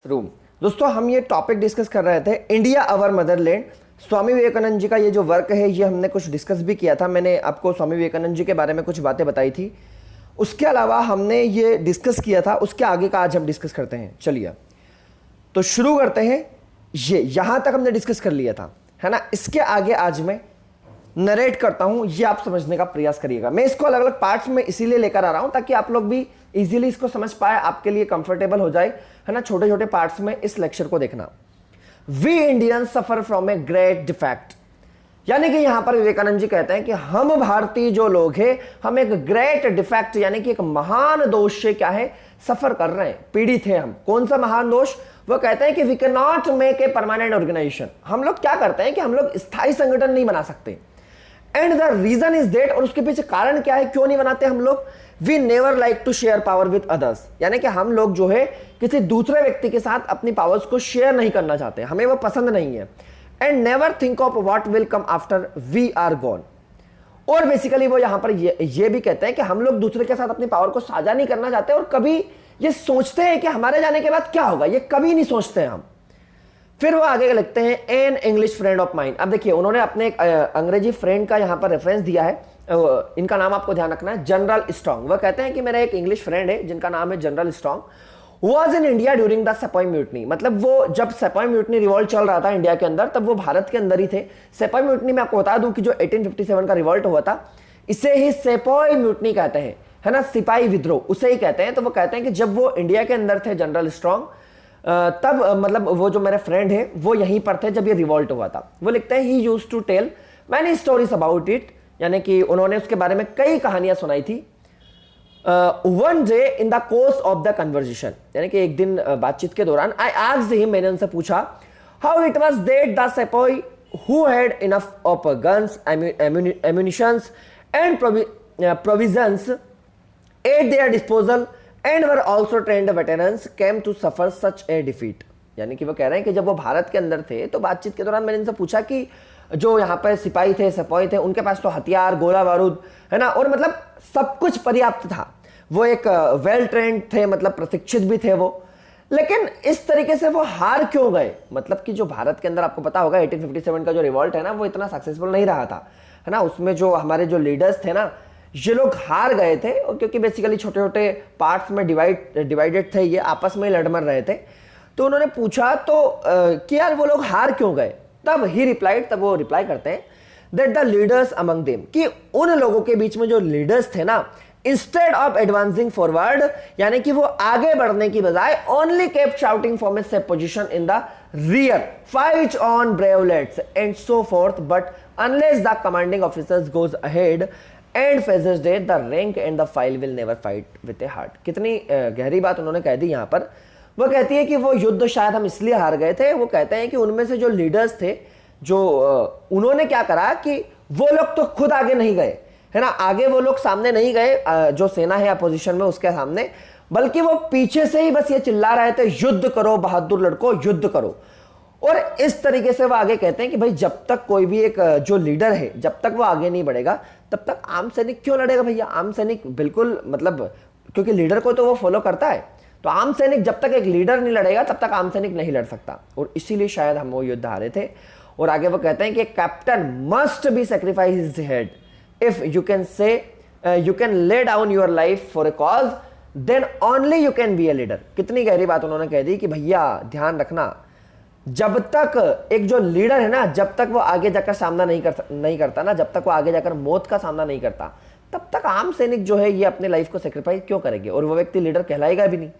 Room. दोस्तों हम ये टॉपिक डिस्कस कर रहे थे इंडिया अवर मदरलैंड। स्वामी विवेकानंद जी का ये जो वर्क है ये हमने कुछ डिस्कस भी किया था। मैंने आपको स्वामी विवेकानंद जी के बारे में कुछ बातें बताई थी। उसके अलावा हमने ये डिस्कस किया था, उसके आगे का आज हम डिस्कस करते हैं। चलिए तो शुरू करते हैं। ये यहां तक हमने डिस्कस कर लिया था, है ना। इसके आगे आज मैं नरेट करता हूं, ये आप समझने का प्रयास करिएगा। मैं इसको अलग अलग पार्ट्स में इसीलिए लेकर आ रहा हूं ताकि आप लोग भी इजीली इसको समझ पाए, आपके लिए कंफर्टेबल हो जाए, है ना। छोटे छोटे पार्ट्स में इस लेक्चर को देखना। We Indians suffer from a great defect, यानी कि यहां पर विवेकानंद जी कहते हैं कि हम भारतीय जो लोग हैं हम एक ग्रेट डिफेक्ट यानी कि एक महान दोष से क्या है सफर कर रहे हैं, पीड़ित है हम। कौन सा महान दोष? वो कहते हैं कि we can not make a permanent organisation. हम लोग क्या करते हैं कि हम लोग स्थायी संगठन नहीं बना सकते। And the reason is that, और उसके पीछे कारण क्या है, क्यों नहीं बनाते हम लोग? We never like to share power with others, यानी कि हम लोग जो है किसी दूसरे व्यक्ति के साथ अपनी पावर्स को शेयर नहीं करना चाहते, हमें वो पसंद नहीं है। And never think of what will come after we are gone. और बेसिकली वो यहां पर ये भी कहते हैं कि हम लोग दूसरे के साथ अपनी पावर को साझा नहीं करना चाहते और कभी ये सोचते हैं कि हमारे जाने के बाद क्या होगा, ये कभी नहीं सोचते हैं हम। फिर वो आगे लिखते हैं an English friend of mine. अब देखिए उन्होंने अपने एक अंग्रेजी फ्रेंड का यहाँ पर रेफरेंस दिया है। इनका नाम आपको ध्यान रखना है, जनरल स्ट्रॉन्ग। वो कहते हैं कि मेरा एक इंग्लिश फ्रेंड है जिनका नाम है general Strong, was in India during the sepoy mutiny. मतलब वो जब सेपॉय म्यूटनी रिवॉल्ट चल रहा था इंडिया के अंदर, तब वो भारत के अंदर ही थे। सेपॉय म्यूटनी में आपको बता दूं कि जो 1857 का रिवॉल्ट हुआ था, इसे ही सेपॉय म्यूटनी कहते हैं, है ना, सिपाही विद्रोह उसे ही कहते हैं। तो वो कहते हैं कि जब वो इंडिया के अंदर थे जनरल स्ट्रॉन्ग, तब मतलब वो जो मेरे फ्रेंड है वो यहीं पर थे जब ये रिवॉल्ट हुआ था। वो लिखते हैं he used to tell many stories about it, यानी कि उन्होंने उसके बारे में कई कहानियां सुनाई थी। One day in the course of the conversation, यानी कि एक दिन बातचीत के दौरान, आई आस्क्ड हिम, मैंने उनसे पूछा, how it was that the sepoy who had enough of guns, ammunitions and provisions at their disposal and were also trained veterans came to suffer such a defeat. यानी कि वो कह रहे हैं कि जब वो भारत के अंदर थे तो बातचीत के दौरान मैंने इनसे पूछा कि जो यहाँ पर सिपाही थे, सिपाही थे, उनके पास तो हथियार, गोला बारूद, है ना, और मतलब सब कुछ पर्याप्त था। वो एक वेल ट्रेंड थे, मतलब प्रशिक्षित भी थे वो, लेकिन इस तरीके से वो हार क्यों गए? मतलब कि जो भारत के अंदर आपको पता होगा 1857 का जो रिवॉल्ट है ना, वो इतना सक्सेसफुल नहीं रहा था, है ना। उसमें जो हमारे जो लीडर्स थे ना, ये लोग हार गए थे, और क्योंकि बेसिकली छोटे छोटे पार्ट्स में डिवाइडेड थे, ये आपस में लड़ मर रहे थे। तो उन्होंने पूछा तो कि यार वो लोग हार क्यों गए? तब ही रिप्लाइड, तब वो रिप्लाई करते हैं that the leaders among them, कि उन लोगों के बीच में जो लीडर्स थे ना, इंस्टेड ऑफ एडवांसिंग फॉरवर्ड, यानी कि वो आगे बढ़ने की बजाय only kept shouting from a safe position in the rear, fight on brave lads and so forth, but unless the commanding officers goes ahead and faces death the rank and the file will never fight with a heart. कितनी गहरी बात उन्होंने कह दी यहाँ पर। वो कहती है कि वो युद्ध शायद हम इसलिए हार गए थे। वो कहते हैं कि उनमें से जो लीडर्स थे, जो उन्होंने क्या करा कि वो लोग तो खुद आगे नहीं गए, है ना, आगे वो लोग सामने नहीं गए, जो सेना है अपोजिशन में उसके सामने, बल्कि वो पीछे से ही बस ये चिल्ला रहे थे, युद्ध करो बहादुर लड़को, युद्ध करो। और इस तरीके से वो आगे कहते हैं कि भाई जब तक कोई भी एक जो लीडर है, जब तक वो आगे नहीं बढ़ेगा तब तक आम सैनिक क्यों लड़ेगा भैया? आम सैनिक बिल्कुल, मतलब क्योंकि लीडर को तो वो फॉलो करता है, तो आम सैनिक जब तक एक लीडर नहीं लड़ेगा तब तक आम सैनिक नहीं लड़ सकता। और इसीलिए शायद हम वो युद्ध हारे थे। और आगे वो कहते हैं कि captain must be sacrifice his head if you can say you can lay down your life for a cause, then only you can be a leader. कितनी गहरी बात उन्होंने कह दी कि भैया ध्यान रखना, जब तक एक जो लीडर है ना, जब तक वो आगे जाकर सामना नहीं करता ना, जब तक वो आगे जाकर मौत का सामना नहीं करता, तब तक आम सैनिक जो है ये अपने लाइफ को सेक्रीफाइस क्यों करेंगे? और वो व्यक्ति लीडर कहलाएगा भी नहीं,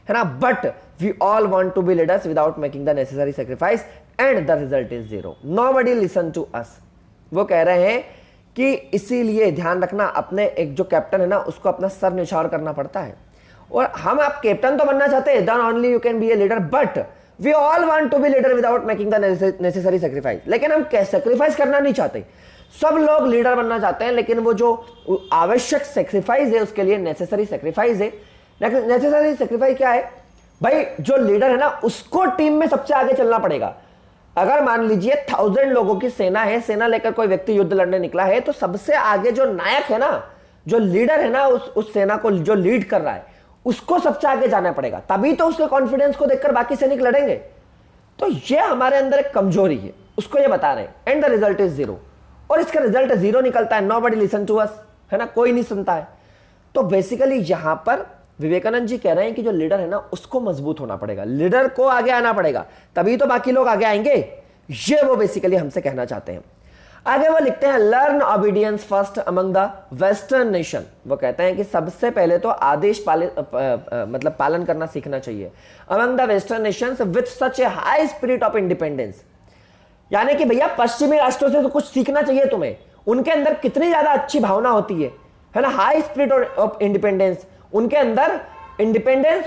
है ना। But we all want to be leaders without making the necessary sacrifice and the result is zero, nobody listen to us. वो कह रहे हैं कि इसीलिए ध्यान रखना, अपने एक जो कैप्टन है ना, उसको अपना सर निछावर करना पड़ता है। और हम आप कैप्टन तो बनना चाहते हैं, then only you can be a leader, but we all want to be leader without making the necessary sacrifice. लेकिन हम सेक्रीफाइस करना नहीं चाहते। सब लोग लीडर बनना चाहते हैं, लेकिन वो जो आवश्यक सेक्रीफाइस है उसके लिए नेसेसरी सेक्रीफाइस है। नेसेसरी सेक्रीफाइस क्या है भाई? जो लीडर है ना, उसको टीम में सबसे आगे चलना पड़ेगा। अगर मान लीजिए 1000 लोगों की सेना है, सेना लेकर कोई व्यक्ति युद्ध लड़ने निकला है, तो सबसे आगे जो नायक है ना, जो लीडर है ना, उस सेना को जो लीड कर रहा है, उसको सबसे आगे जाना पड़ेगा, तभी तो उसके कॉन्फिडेंस को देखकर बाकी सैनिक लड़ेंगे। तो ये हमारे अंदर एक कमजोरी है, उसको ये बता रहे हैं। And the result is zero, और इसका रिजल्ट जीरो निकलता है। नोबडी लिसन टू अस, है ना, कोई नहीं सुनता है। तो बेसिकली यहां पर विवेकानंद जी कह रहे हैं कि जो लीडर है ना उसको मजबूत होना पड़ेगा, लीडर को आगे आना पड़ेगा, तभी तो बाकी लोग आगे आएंगे। ये वो बेसिकली हमसे कहना चाहते हैं। आगे वो लिखते हैं learn obedience first among the western nation. वो कहते हैं कि सबसे पहले तो आदेश मतलब पालन करना सीखना चाहिए among the western Nations with such A high spirit of independence. यानी कि भैया पश्चिमी राष्ट्रों से तो कुछ सीखना चाहिए तुम्हें, उनके अंदर कितनी ज्यादा अच्छी भावना होती है ना, हाई स्पिरिट ऑफ इंडिपेंडेंस। उनके अंदर इंडिपेंडेंट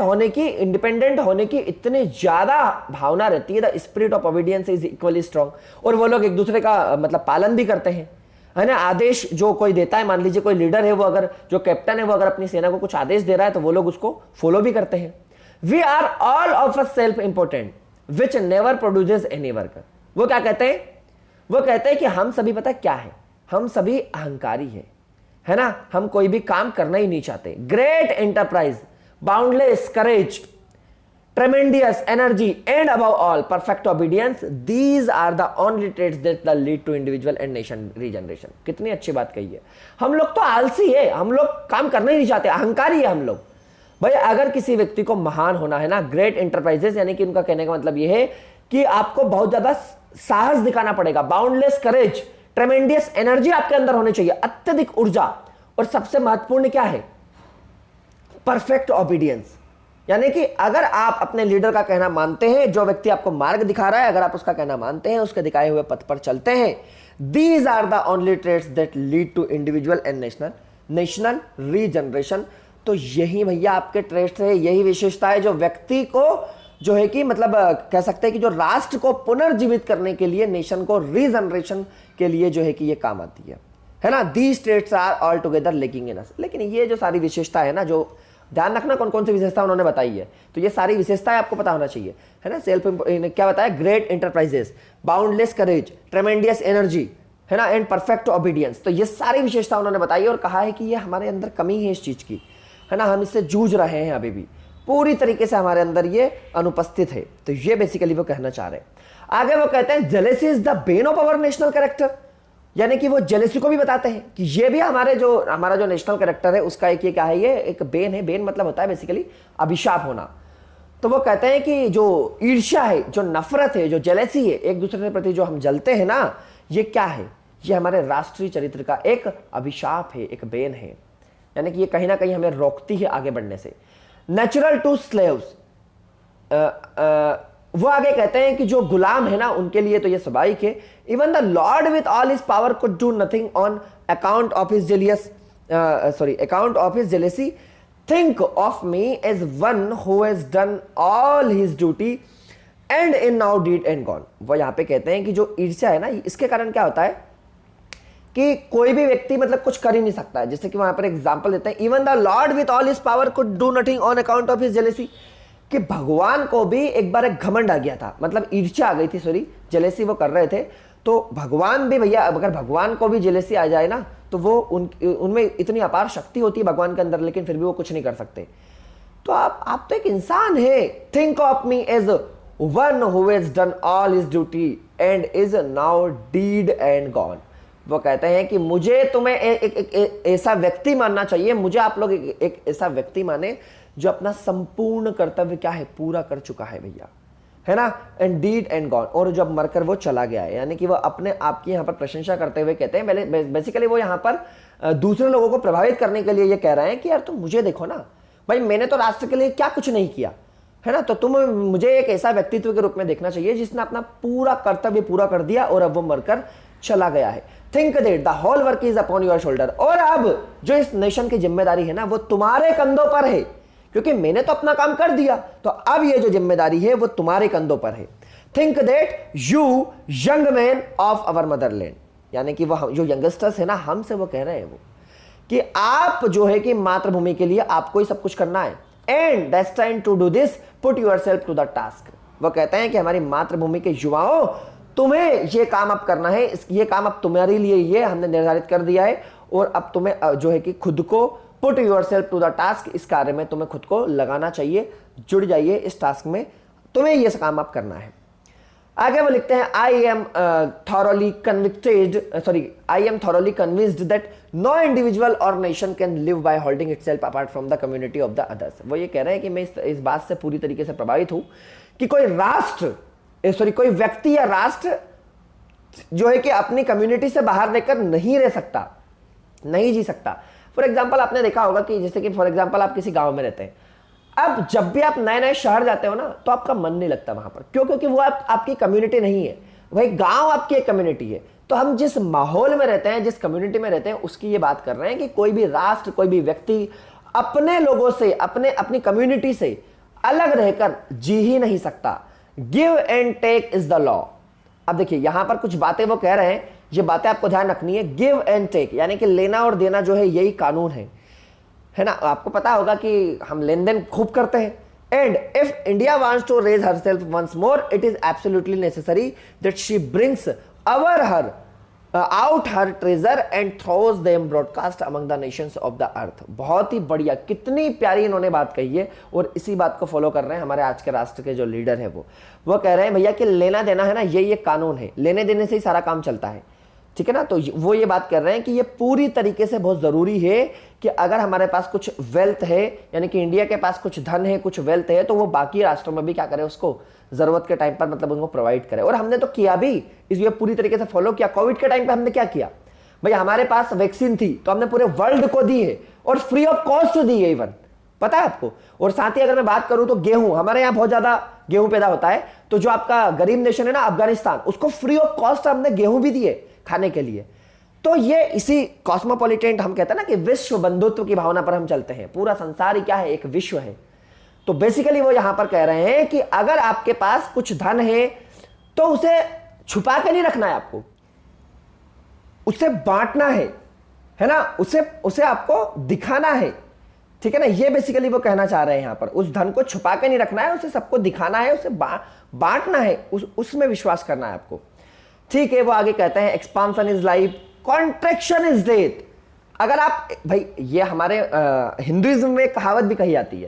होने की इतनी ज्यादा भावना रहती है। The spirit of obedience is equally strong, और वो लोग एक दूसरे का मतलब पालन भी करते हैं, है ना। आदेश जो कोई देता है, मान लीजिए कोई लीडर है, वो अगर जो कैप्टन है वो अगर अपनी सेना को कुछ आदेश दे रहा है तो वो लोग उसको फॉलो भी करते हैं। We are all of us self important which never produces any work. वो क्या कहते हैं? वो कहते हैं कि हम सभी, पता है क्या है, हम सभी अहंकारी है ना, हम कोई भी काम करना ही नहीं चाहते। Great enterprise, boundless courage, tremendous energy and above all perfect obedience, these are the only traits that lead to individual and nation regeneration. कितनी अच्छी बात कही है। हम लोग तो आलसी है, हम लोग काम करना ही नहीं चाहते, अहंकारी है हम लोग। भाई अगर किसी व्यक्ति को महान होना है ना, ग्रेट एंटरप्राइजेस, यानी कि उनका कहने का मतलब यह है कि आपको बहुत ज्यादा साहस दिखाना पड़ेगा, बाउंडलेस करेज, ट्रेमेंडियस एनर्जी आपके अंदर होनी चाहिए, अत्यधिक ऊर्जा, और सबसे महत्वपूर्ण क्या है? Perfect obedience. यानी कि अगर आप अपने लीडर का कहना मानते हैं, जो व्यक्ति आपको मार्ग दिखा रहा है, अगर आप उसका कहना मानते हैं, उसके दिखाए हुए पथ पर चलते हैं, these are the only traits that lead to individual and national regeneration. तो यही भैया आपके ट्रेट्स है, यही विशेषता है जो व्यक्ति को, जो है कि मतलब कह सकते हैं कि जो राष्ट्र को पुनर्जीवित करने के लिए, नेशन को रीजनरेशन के लिए जो है कि ये काम आती है ना। These traits are all together lacking in us. लेकिन ये जो सारी विशेषता है ना, जो ध्यान रखना कौन कौन सी विशेषता उन्होंने बताई है, तो ये सारी विशेषताएं आपको पता होना चाहिए, है ना। सेल्फ क्या बताया? Great enterprises, boundless courage, tremendous energy, है ना, एंड परफेक्ट ओबीडियंस। तो ये सारी विशेषता उन्होंने बताई और कहा है कि ये हमारे अंदर कमी है इस चीज की, है ना, हम इससे जूझ रहे हैं, अभी भी पूरी तरीके से हमारे अंदर ये अनुपस्थित है। तो ये बेसिकली वो कहना चाह रहे हैं। आगे वो कहते हैं jealousy is the Ben of our national character. यानी कि वो जेलेसी को भी बताते हैं कि ये भी हमारा जो नेशनल कैरेक्टर है उसका एक ये क्या है, ये एक बेन है। बेन मतलब होता है बेसिकली अभिशाप होना। तो वो कहते हैं कि जो ईर्ष्या है, जो नफरत है, जो जेलेसी है, एक दूसरे के प्रति जो हम जलते हैं ना, ये क्या है? ये हमारे राष्ट्रीय चरित्र का एक अभिशाप है, एक बेन है। यानी कि ये कहीं ना कहीं हमें रोकती है आगे बढ़ने से। नेचुरल टू स्लेव्स, वो आगे कहते हैं कि जो गुलाम है ना उनके लिए तो ये स्वाभाविक है। Even the lord with all his power could do nothing on account of his jealousy. Think of me as one who has done all his duty and in now dead and gone. वो यहां पे कहते हैं कि जो ईर्ष्या है ना, इसके कारण क्या होता है कि कोई भी व्यक्ति मतलब कुछ कर ही नहीं सकता है। जैसे कि वहां पर एग्जांपल देते हैं, even the lord with all his power could do nothing on account of his jealousy, कि भगवान को भी एक बार एक घमंड आ गया था, मतलब ईर्ष्या आ गई थी, सॉरी जेलेसी वो कर रहे थे। तो भगवान भी भैया, अगर भगवान को भी जेलेसी आ जाए ना, तो वो उनमें इतनी अपार शक्ति होती है भगवान के अंदर, लेकिन फिर भी वो कुछ नहीं कर सकते। तो आप तो एक इंसान है। Think of me as one who has done all his duty and is now dead and gone. वो कहते हैं कि मुझे तुम्हें एक ऐसा व्यक्ति मानना चाहिए, मुझे आप लोग एक ऐसा व्यक्ति माने जो अपना संपूर्ण कर्तव्य क्या है, पूरा कर चुका है भैया, है ना, एंड डीड एंड गॉन, और जब मरकर वो चला गया है। यानी कि वो अपने आप की यहाँ पर प्रशंसा करते हुए कहते हैं, बेसिकली वो यहाँ पर दूसरे लोगों को प्रभावित करने के लिए ये कह रहे हैं कि यार तुम मुझे देखो ना भाई, मैंने तो राष्ट्र के लिए क्या कुछ नहीं किया, है ना, तो तुम मुझे एक ऐसा व्यक्तित्व के रूप में देखना चाहिए जिसने अपना पूरा कर्तव्य पूरा कर दिया और अब वो मरकर चला गया है। Think that the whole work is upon your shoulder, और अब जो इस नेशन की जिम्मेदारी है ना वो तुम्हारे कंधों पर है, क्योंकि मैंने तो अपना काम कर दिया, तो अब ये जो जिम्मेदारी है वो तुम्हारे कंधों पर है। Think that you young man of our Motherland, यानी कि वो जो यंगस्टर्स है ना, हमसे वो कह रहे हैं वो कि आप जो है कि मातृभूमि के लिए आपको ही सब कुछ करना है। And destined to do this, put yourself to the task. वो कहते हैं कि हमारी मातृभूमि के युवाओं, तुम्हें ये काम अब करना है, ये काम अब तुम्हारे लिए ये हमने निर्धारित कर दिया है, और अब तुम्हें जो है कि खुद को put yourself to the task, इस कार्य में तुम्हें खुद को लगाना चाहिए, जुड़ जाइए इस टास्क में, तुम्हें ये काम आप करना है। आगे वो लिखते हैं I am thoroughly convinced that no individual or nation can live by holding itself apart from the community of the others. वो ये कह रहे हैं कि मैं इस बात से पूरी तरीके से प्रभावित हूं कि कोई व्यक्ति या राष्ट्र जो है कि अपनी कम्युनिटी से बाहर रहकर नहीं रह सकता, नहीं जी सकता। फॉर एग्जाम्पल आपने देखा होगा कि जैसे कि फॉर एग्जाम्पल आप किसी गांव में रहते हैं, अब जब भी आप नए नए शहर जाते हो ना तो आपका मन नहीं लगता वहां पर, क्यों? क्योंकि वो आपकी कम्युनिटी नहीं है, भाई गांव आपकी एक कम्युनिटी है। तो हम जिस माहौल में रहते हैं, जिस कम्युनिटी में रहते हैं, उसकी ये बात कर रहे हैं कि कोई भी राष्ट्र, कोई भी व्यक्ति अपने लोगों से, अपनी कम्युनिटी से अलग रहकर जी ही नहीं सकता। Give and take is the law. अब देखिए यहां पर कुछ बातें वो कह रहे हैं, ये बातें आपको ध्यान रखनी है। गिव एंड टेक यानी कि लेना और देना जो है यही कानून है ना। आपको पता होगा कि हम लेन देन खूब करते हैं। And if India wants to raise herself once more, it is absolutely necessary that she brings out her treasure and throws them broadcast among the nations of the earth. बहुत ही बढ़िया, कितनी प्यारी इन्होंने बात कही है, और इसी बात को फॉलो कर रहे हैं हमारे आज के राष्ट्र के जो लीडर है वो कह रहे हैं भैया कि लेना देना है ना, ये कानून है, लेने देने से ही सारा काम चलता है, ठीक है ना। तो वो ये बात कर रहे हैं कि ये पूरी तरीके से बहुत जरूरी है कि अगर हमारे पास कुछ वेल्थ है, यानी कि इंडिया के पास कुछ धन है, कुछ वेल्थ है, तो वो बाकी राष्ट्रों में भी क्या करे, उसको जरूरत के टाइम पर मतलब उनको प्रोवाइड करे। और हमने तो किया भी, इसलिए पूरी तरीके से फॉलो किया। कोविड के टाइम पे हमने क्या किया भाई, हमारे पास वैक्सीन थी तो हमने पूरे वर्ल्ड को दी है, और फ्री ऑफ कॉस्ट दी है इवन, पता है आपको। और साथ ही अगर मैं बात करूं तो गेहूं, हमारे यहाँ बहुत ज्यादा गेहूं पैदा होता है, तो जो आपका गरीब नेशन है ना अफगानिस्तान, उसको फ्री ऑफ कॉस्ट हमने गेहूं भी दिए खाने के लिए। तो ये इसी कॉस्मोपॉलिटेंट, हम कहते हैं ना कि विश्व बंधुत्व की भावना पर हम चलते हैं। पूरा संसार ही क्या है, एक विश्व है। तो बेसिकली वो यहां पर कह रहे हैं कि अगर आपके पास कुछ धन है तो उसे छुपा के नहीं रखना है, आपको उसे बांटना है ना, उसे आपको दिखाना है, ठीक है ना। ये बेसिकली वो कहना चाह रहे हैं यहां पर, उस धन को छुपा के नहीं रखना है, उसे सबको दिखाना है, उसे बांटना है, उसमें विश्वास करना है आपको, ठीक है। वो आगे कहते हैं expansion is life, contraction is death. अगर आप भाई, ये हमारे हिंदुइज्म में कहावत भी कही जाती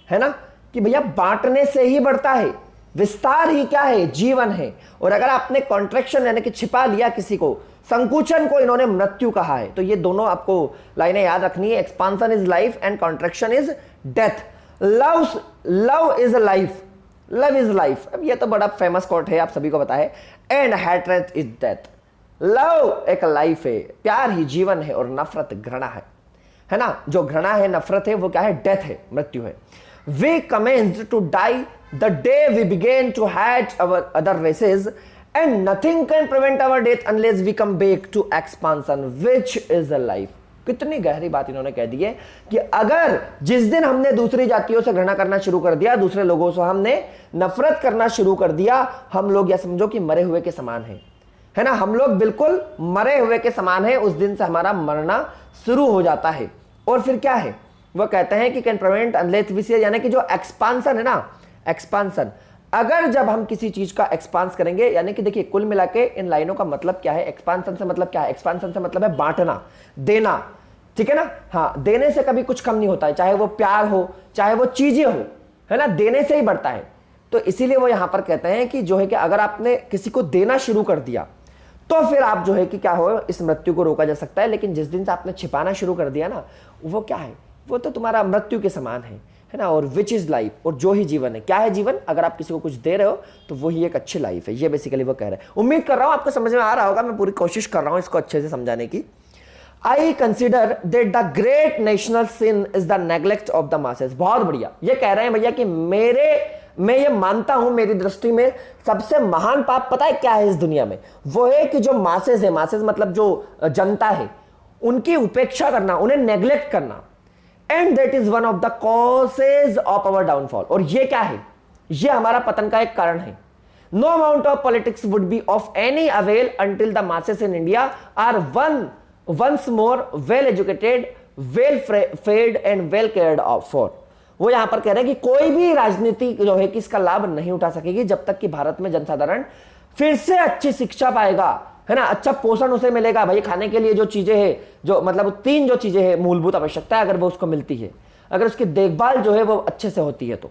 है ना, कि भैया बांटने से ही बढ़ता है, विस्तार ही क्या है, जीवन है। और अगर आपने कॉन्ट्रैक्शन यानी कि छिपा लिया किसी को, संकुचन को इन्होंने मृत्यु कहा है। तो ये दोनों आपको लाइनें याद रखनी है, expansion is life and contraction is death. Love is life, love is life. अब ये तो बड़ा फेमस कोट है, आप सभी को पता है। And hatred is death. Love एक लाइफ है, प्यार ही जीवन है, और नफरत घृणा है ना। जो घृणा है, नफरत है, वो क्या है, डेथ है, मृत्यु है। We commenced to die the day we began to hate our other races, and nothing can prevent our death unless we come back to expansion which is a life. कितनी गहरी बात इन्होंने कह दी है कि अगर जिस दिन हमने दूसरी जातियों से घृणा करना शुरू कर दिया, दूसरे लोगों से हमने नफरत करना शुरू कर दिया, हम लोग या समझो कि मरे हुए के समान है ना। हम लोग बिल्कुल मरे हुए के समान है, उस दिन से हमारा मरना शुरू हो जाता है। और फिर क्या है, वो कहते हैं कि कैन प्रिवेंट अनलेस वी से, यानी कि जो एक्सपांशन है ना, एक्सपांशन, अगर जब हम किसी चीज का एक्सपांस करेंगे, यानी कि देखिए कुल मिला के इन लाइनों का मतलब क्या है, एक्सपांशन से मतलब क्या है, एक्सपांशन से मतलब है बांटना, देना, ठीक है ना। हाँ, देने से कभी कुछ कम नहीं होता है, चाहे वो प्यार हो, चाहे वो चीजें हो, है ना, देने से ही बढ़ता है। तो इसीलिए वो यहां पर कहते हैं कि जो है कि अगर आपने किसी को देना शुरू कर दिया तो फिर आप जो है कि क्या हो, इस मृत्यु को रोका जा सकता है। लेकिन जिस दिन से आपने छिपाना शुरू कर दिया ना, वो क्या है, वो तो तुम्हारा मृत्यु के समान है ना। और विच इज लाइफ, और जो ही जीवन है, क्या है जीवन, अगर आप किसी को कुछ दे रहे हो तो वही एक अच्छी लाइफ है। ये बेसिकली वो कह रहे हैं। उम्मीद कर रहा हूं आपको समझ में आ रहा होगा, मैं पूरी कोशिश कर रहा हूं इसको अच्छे से समझाने की। I consider that the great national sin is the neglect of the masses. बहुत बढ़िया, ये कह रहे हैं भैया कि मैं ये मानता हूं, मेरी दृष्टि में सबसे महान पाप पता है क्या है इस दुनिया में, वो है कि जो मासेस है, मासेस मतलब जो जनता है, उनकी उपेक्षा करना, उन्हें नेग्लेक्ट करना। And that is one of the causes of our downfall. और ये क्या है, ये हमारा पतन का एक कारण है। No amount of politics would be of any avail until the masses in India are once more well educated, well fed and well cared for. वो यहां पर कह रहे हैं कि कोई भी राजनीति जो है कि इसका लाभ नहीं उठा सकेगी जब तक कि भारत में जनसाधारण फिर से अच्छी शिक्षा पाएगा, है ना, अच्छा पोषण उसे मिलेगा, भाई खाने के लिए जो चीजें हैं, जो मतलब 3 जो चीजें हैं मूलभूत आवश्यकता है, अगर वो उसको मिलती है, अगर उसकी देखभाल जो है वो अच्छे से होती है, तो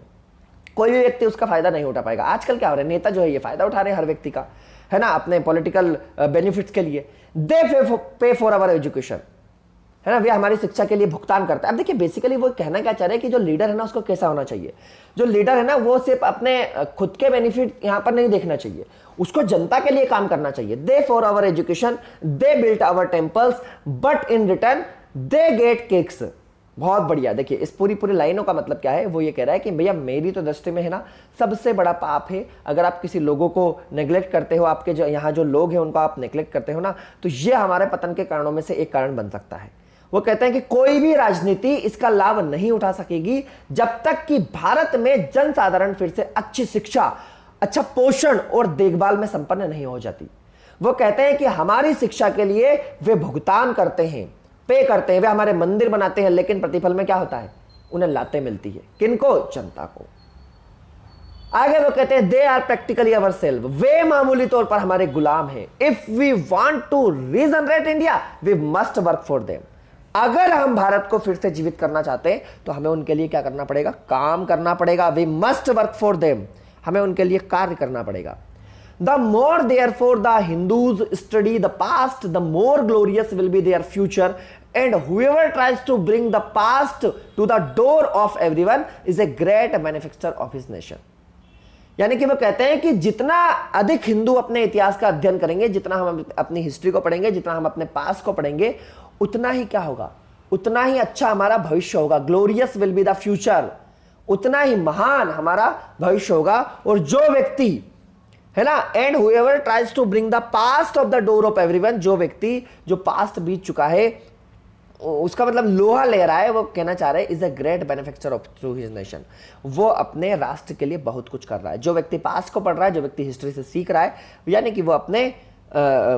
कोई भी व्यक्ति उसका फायदा नहीं उठा पाएगा। आजकल क्या हो रहा है, नेता जो है ये फायदा उठा रहे हैं हर व्यक्ति का, है ना, अपने पॉलिटिकल बेनिफिट्स के लिए। दे पे फॉर अवर एजुकेशन, है ना, वे हमारी शिक्षा के लिए भुगतान करता है। अब देखिए बेसिकली वो कहना क्या चाह रहे हैं कि जो लीडर है ना उसको कैसा होना चाहिए, जो लीडर है ना वो सिर्फ अपने खुद के बेनिफिट यहां पर नहीं देखना चाहिए, उसको जनता के लिए काम करना चाहिए। They for our education, they built our temples, but in return they get kicks. बहुत बढ़िया। देखिए इस पूरी लाइनों का मतलब क्या है, वो ये कह रहा है कि भैया मेरी तो दृष्टि में है ना सबसे बड़ा पाप है अगर आप किसी लोगों को नेग्लेक्ट करते हो, आपके जो यहाँ जो लोग हैं उनको आप नेग्लेक्ट करते हो ना, तो ये हमारे पतन के कारणों में से एक कारण बन सकता है। वो कहते हैं कि कोई भी राजनीति इसका लाभ नहीं उठा सकेगी जब तक कि भारत में जनसाधारण फिर से अच्छी शिक्षा, अच्छा पोषण और देखभाल में संपन्न नहीं हो जाती। वो कहते हैं कि हमारी शिक्षा के लिए वे भुगतान करते हैं, पे करते हैं, वे हमारे मंदिर बनाते हैं, लेकिन प्रतिफल में क्या होता है, उन्हें लातें मिलती है। किनको? जनता को। आगे वो कहते हैं they are practically our self, वे मामूली तौर पर हमारे गुलाम हैं। If we want to regenerate India we must work for them. अगर हम भारत को फिर से जीवित करना चाहते हैं तो हमें उनके लिए क्या करना पड़ेगा, काम करना पड़ेगा। We must work for them, हमें उनके लिए कार्य करना पड़ेगा। The more therefore the Hindus study the past, the more glorious will be their future, and whoever tries to bring the past to the door of everyone is a great benefactor of his nation। यानी कि वो कहते हैं कि जितना अधिक हिंदू अपने इतिहास का अध्ययन करेंगे, जितना हम अपनी हिस्ट्री को पढ़ेंगे, जितना हम अपने पास्ट को पढ़ेंगे, उतना ही क्या होगा, उतना ही अच्छा हमारा भविष्य होगा। Glorious will be the future, उतना ही महान हमारा भविष्य होगा। और जो व्यक्ति है ना, and whoever tries to bring the past of the door of everyone, जो व्यक्ति जो पास्ट बीत चुका है उसका मतलब लोहा ले रहा है, वो कहना चाह रहे हैं is a great benefactor of through his nation, वो अपने राष्ट्र के लिए बहुत कुछ कर रहा है। जो व्यक्ति पास्ट को पढ़ रहा है, जो व्यक्ति हिस्ट्री से सीख रहा है, यानी कि वो अपने